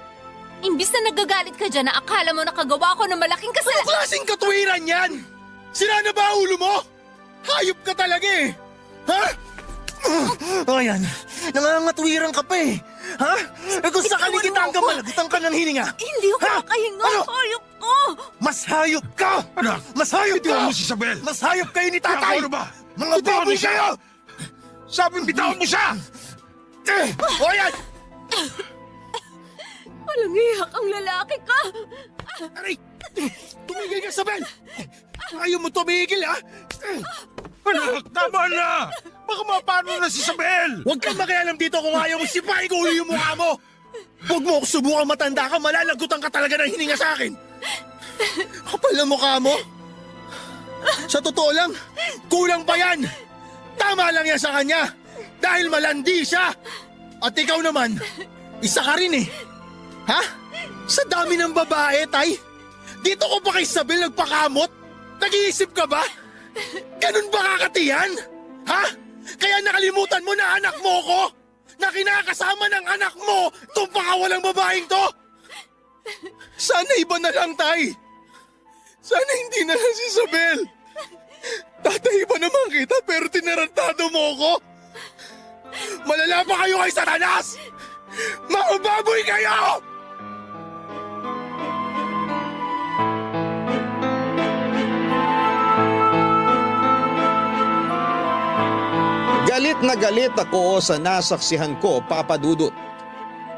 Imbis na nagagalit ka dyan na akala mo nakagawa ko ng malaking Ano kasalanan. klaseng katwiran yan? Sira na ba ang ulo mo? Hayop ka talaga eh! Ha? Ayan, nangangatwiran ka pa eh! Ha? Eh kung sakali Bitawan kita ang mo ako. kamalagutan ka ng hininga! Hindi ako Ha? makahinga. Ano? Hayop ko! Mas hayop ka! Anak, Mas hayop ka! bitiwan mo si Isabel. Mas hayop kayo ni Franco, tatay! ano ba? Mga Bitawan mo baboy siya! kayo! Sabing bitawan mo siya! O yan! Walang iyak ang lalaki ka! Aray! Tumigil ka, Sabel! Ayaw mo tumigil, ha? Anak, tama na! Baka mapano na si Isabel! Huwag kang makialam dito kung ayaw mo sipain ko ulo yung mukha mo! Huwag mo ako subukang matanda ka, malalagutan ka talaga ng hininga sa akin! Kapal na mukha mo! Sa totoo lang, kulang pa yan! Tama lang yan sa kanya! Dahil malandi siya! At ikaw naman, isa ka rin eh! Ha? Sa dami ng babae, tay? Dito ko pa kay Isabel nagpakamot? Nag-iisip ka ba? Ganun ba kakatiyan? Ha? Kaya nakalimutan mo na anak mo ko? Na kinakasama ng anak mo itong pakawalang babaeng to? Sana iba na lang, tay. Sana hindi na lang si Isabel. Tatay, iba naman kita pero tinarantado mo ko. Malala pa kayo kay Satanas! Mga baboy kayo! Galit na galit ako sa nasaksihan ko, Papa Dudut.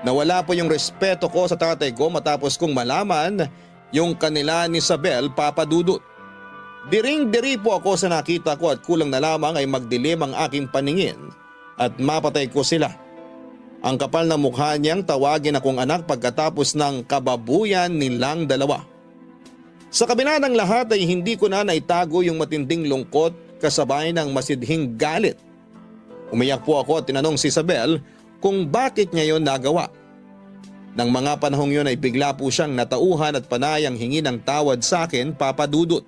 Nawala po yung respeto ko sa tatay ko matapos kong malaman yung kanila ni Isabel, Papa Dudut. Diring-diri po ako sa nakita ko at kulang na lamang ay magdilim ang aking paningin at mapatay ko sila. Ang kapal na mukha niyang tawagin akong anak pagkatapos ng kababuyan nilang dalawa. Sa kabila ng lahat ay hindi ko na naitago yung matinding lungkot kasabay ng masidhing galit. Umiyak po ako at tinanong si Isabel kung bakit niya yon nagawa. Nang mga panahong yun ay bigla po siyang natauhan at panayang hingi ng tawad sa akin, Papa Dudut.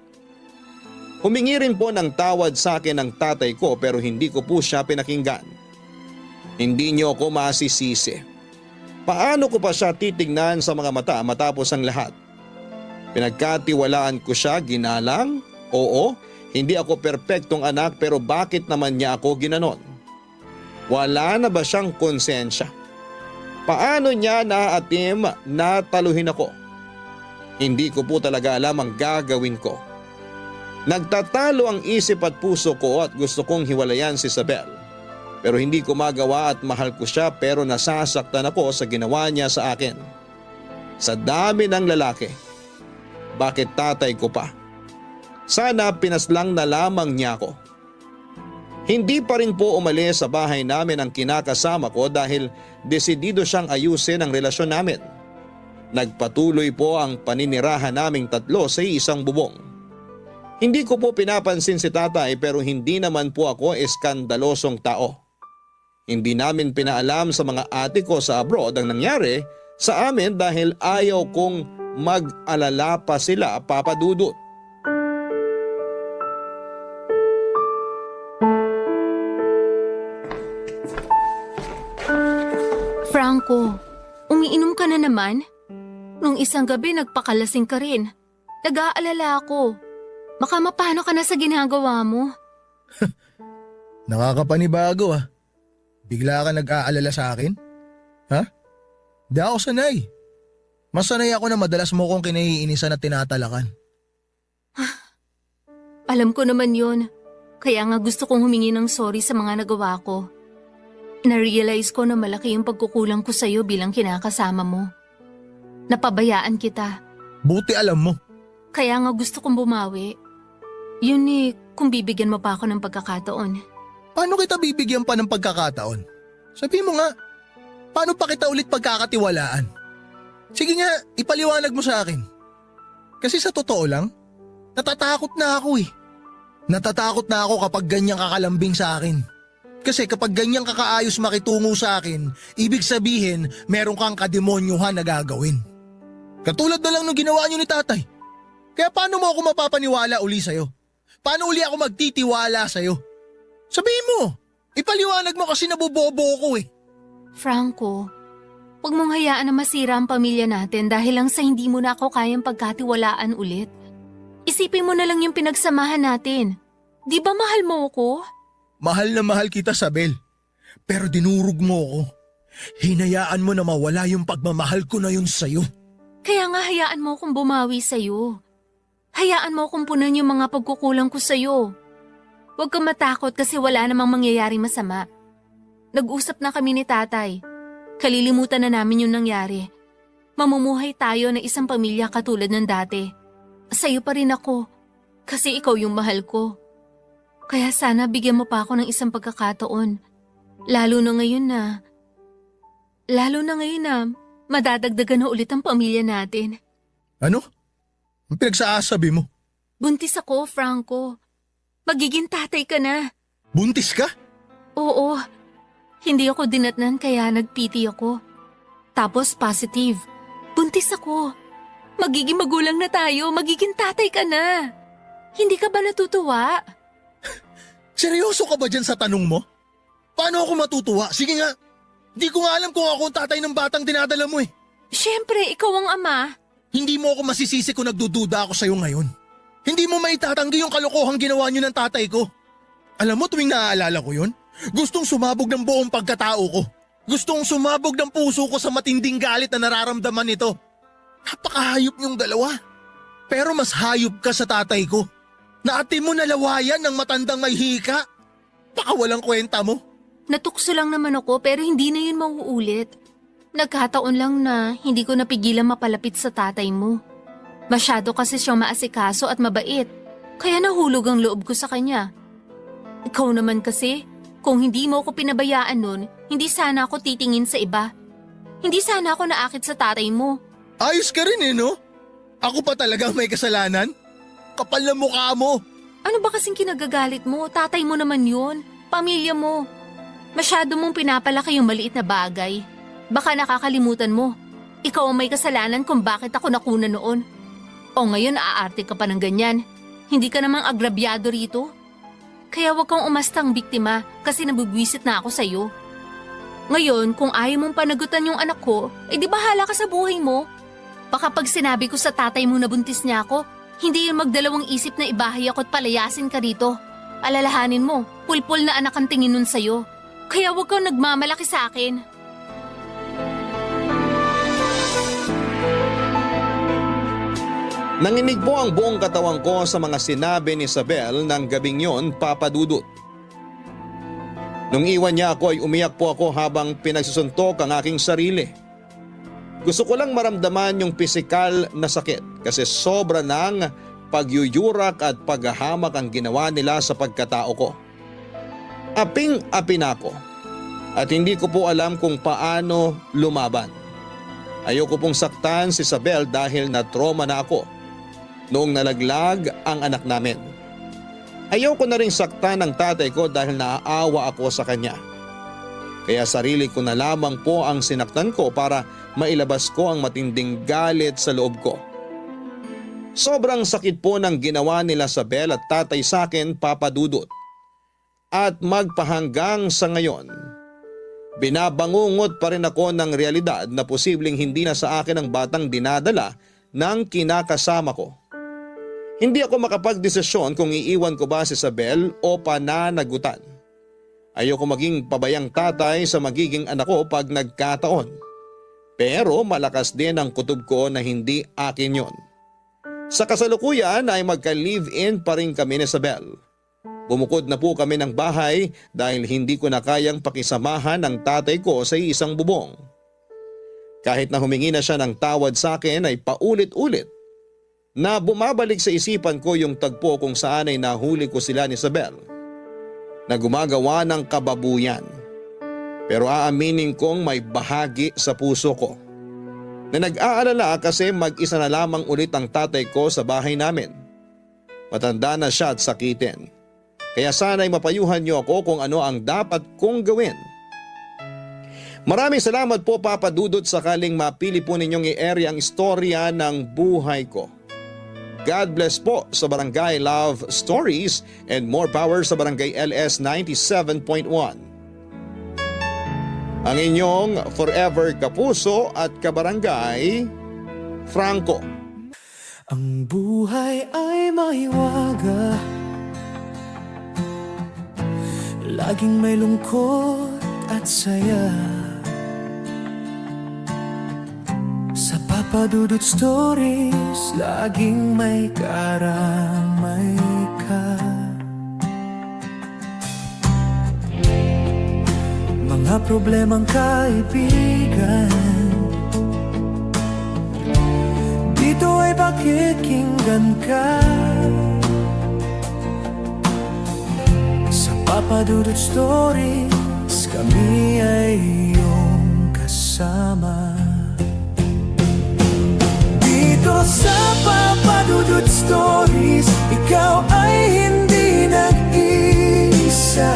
Humingi rin po ng tawad sa akin ng tatay ko pero hindi ko po siya pinakinggan. Hindi niyo ako masisisi. Paano ko pa siya titignan sa mga mata matapos ang lahat? Pinagkatiwalaan ko siya, ginalang? Oo, hindi ako perpektong anak pero bakit naman niya ako ginanon? Wala na ba siyang konsensya? Paano niya naatim na taluhin ako? Hindi ko po talaga alam ang gagawin ko. Nagtatalo ang isip at puso ko at gusto kong hiwalayan si Isabel. Pero hindi ko magawa at mahal ko siya pero nasasaktan ako sa ginawa niya sa akin. Sa dami ng lalaki, bakit tatay ko pa? Sana pinaslang na lamang niya ako. Hindi pa rin po umalis sa bahay namin ang kinakasama ko dahil desidido siyang ayusin ang relasyon namin. Nagpatuloy po ang paninirahan naming tatlo sa isang bubong. Hindi ko po pinapansin si tatay pero hindi naman po ako eskandalosong tao. Hindi namin pinaalam sa mga ate ko sa abroad ang nangyari sa amin dahil ayaw kong mag-alala pa sila, Papa Dudut. Franco, umiinom ka na naman? Nung isang gabi nagpakalasing ka rin. Nag-aalala ako. Baka mapano ka na sa ginagawa mo. Nakakapanibago ah. Bigla ka nag-aalala sa akin? Ha? Di ako sanay. Mas sanay ako na madalas mo kong kinaiinisan at tinatalakan. Alam ko naman yun. Kaya nga gusto kong humingi ng sorry sa mga nagawa ko. Na-realize ko na malaki yung pagkukulang ko sa'yo bilang kinakasama mo. Napabayaan kita. Buti alam mo. Kaya nga gusto kong bumawi. Yun kung bibigyan mo pa ako ng pagkakataon. Paano kita bibigyan pa ng pagkakataon? Sabi mo nga, paano pa kita ulit pagkakatiwalaan? Sige nga, ipaliwanag mo sa akin. Kasi sa totoo lang, natatakot na ako eh. Natatakot na ako kapag ganyang kakalambing sa akin. Kasi kapag ganyang kakaayos makitungo sa akin, ibig sabihin meron kang kademonyuhan na gagawin. Katulad na lang nung ginawa niyo ni tatay. Kaya paano mo ako mapapaniwala uli sa'yo? Paano uli ako magtitiwala sa'yo? Sabihin mo, ipaliwanag mo kasi nabobobo ko eh. Franco, huwag mong hayaan na masira ang pamilya natin dahil lang sa hindi mo na ako kayang pagkatiwalaan ulit. Isipin mo na lang yung pinagsamahan natin. Di ba mahal mo ako? Mahal na mahal kita, Sabel. Pero dinurog mo ako. Hinayaan mo na mawala yung pagmamahal ko na yun sa'yo. Kaya nga hayaan mo akong bumawi sa'yo. Hayaan mo akong punan yung mga pagkukulang ko sa'yo. Huwag kang matakot kasi wala namang mangyayari masama. Nag-usap na kami ni tatay. Kalilimutan na namin yung nangyari. Mamumuhay tayo na isang pamilya katulad ng dati. Sa'yo pa rin ako, kasi ikaw yung mahal ko. Kaya sana bigyan mo pa ako ng isang pagkakataon. Lalo na ngayon na madadagdagan na ulit ang pamilya natin. Ano? Ang pinagsasabi mo? Buntis ako, Franco. Magiging tatay ka na. Buntis ka? Oo. Hindi ako dinatnan kaya nagpiti ako. Tapos positive. Buntis ako. Magiging magulang na tayo. Magiging tatay ka na. Hindi ka ba natutuwa? Seryoso ka ba dyan sa tanong mo? Paano ako matutuwa? Sige nga. Di ko nga alam kung ako ang tatay ng batang dinadala mo eh. Siyempre, ikaw ang ama. Hindi mo ako masisisi kung nagdududa ako sa'yo ngayon. Hindi mo maitatanggi yung kalokohang ginawa niyo ng tatay ko. Alam mo tuwing naaalala ko yun, gustong sumabog ng buong pagkatao ko. Gustong sumabog ng puso ko sa matinding galit na nararamdaman nito. Napakahayop niyong dalawa. Pero mas hayop ka sa tatay ko. Naati mo nalawayan ng matandang may hika. Baka walang kwenta mo. Natukso lang naman ako pero hindi na yun mauulit. Nagkataon lang na hindi ko napigilan mapalapit sa tatay mo. Masyado kasi siyang maasikaso at mabait. Kaya nahulog ang loob ko sa kanya. Ikaw naman kasi, Kung hindi mo ko pinabayaan nun, hindi sana ako titingin sa iba. Hindi sana ako naakit sa tatay mo. Ayos ka rin no? Ako pa talaga may kasalanan? Kapal na mukha mo. Ano ba kasing kinagagalit mo? Tatay mo naman yun. Pamilya mo. Masyado mong pinapalaki yung maliit na bagay. Baka nakakalimutan mo. Ikaw ang may kasalanan kung bakit ako nakuna noon. O ngayon aarte ka pa ng ganyan. Hindi ka namang agrabyado rito. Kaya wag kang umastang biktima kasi nabubwisit na ako sa'yo. Ngayon, kung ayaw mong panagutan yung anak ko, di bahala ka sa buhay mo. Baka pag sinabi ko sa tatay mo na buntis niya ako, hindi yun magdalawang isip na ibahay ako at palayasin ka rito. Alalahanin mo, pulpul na anak ang tingin nun sa'yo. Kaya wag kang nagmamalaki sa akin. Nanginig po ang buong katawan ko sa mga sinabi ni Isabel ng gabing yon, Papa Dudut. Nung iwan niya ako ay umiyak po ako habang pinagsusuntok ang aking sarili. Gusto ko lang maramdaman yung pisikal na sakit kasi sobra ng pagyuyurak at paghahamak ang ginawa nila sa pagkatao ko. Aping-api na ako at hindi ko po alam kung paano lumaban. Ayoko pong saktan si Isabel dahil na-trauma na ako noong nalaglag ang anak namin. Ayoko na ring saktan ng tatay ko dahil naaawa ako sa kanya. Kaya sarili ko na lamang po ang sinaktan ko para mailabas ko ang matinding galit sa loob ko. Sobrang sakit po ng ginawa nila sa Bel at tatay sa akin, Papa Dudut. At magpahanggang sa ngayon, binabangungot pa rin ako ng realidad na posibleng hindi na sa akin ang batang dinadala ng kinakasama ko. Hindi ako makapagdesisyon kung iiwan ko ba si Isabel o pananagutan. Ayoko maging pabayang tatay sa magiging anak ko pag nagkataon. Pero malakas din ang kutob ko na hindi akin yon. Sa kasalukuyan ay magka-live-in pa rin kami ni Isabel. Bumukod na po kami ng bahay dahil hindi ko na kayang pakisamahan ang tatay ko sa isang bubong. Kahit na humingi na siya ng tawad sa akin ay paulit-ulit na bumabalik sa isipan ko yung tagpo kung saan ay nahuli ko sila ni Isabel na gumagawa ng kababuyan. Pero aaminin kong may bahagi sa puso ko na nag-aalala kasi mag-isa na lamang ulit ang tatay ko sa bahay namin. Matanda na siya at sakitin. Kaya sana'y mapayuhan niyo ako kung ano ang dapat kong gawin. Maraming salamat po, Papa Dudut, sakaling mapili po ninyong i-area ang istorya ng buhay ko. God bless po sa Barangay Love Stories and more power sa Barangay LS 97.1. Ang inyong forever kapuso at kabarangay, Franco. Ang buhay ay maiwaga, laging may lungkot at saya. Sa Papa Dudut Stories, laging may karamay ka. Mga problemang kaibigan, dito ay pakikinggan ka. Sa Papa Dudut Stories, kami ay iyong kasama. Dito sa Papa Dudut Stories, ikaw ay hindi nag-iisa.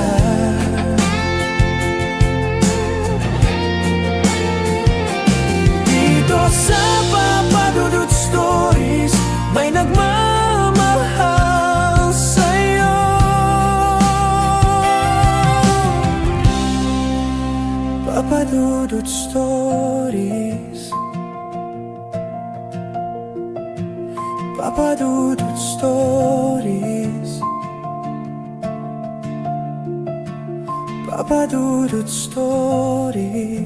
Dito sa Papa Dudut Stories, may nagmamahal sa'yo. Papa Dudut Stories, Papa Dudut Stories, Papa Dudut Stories.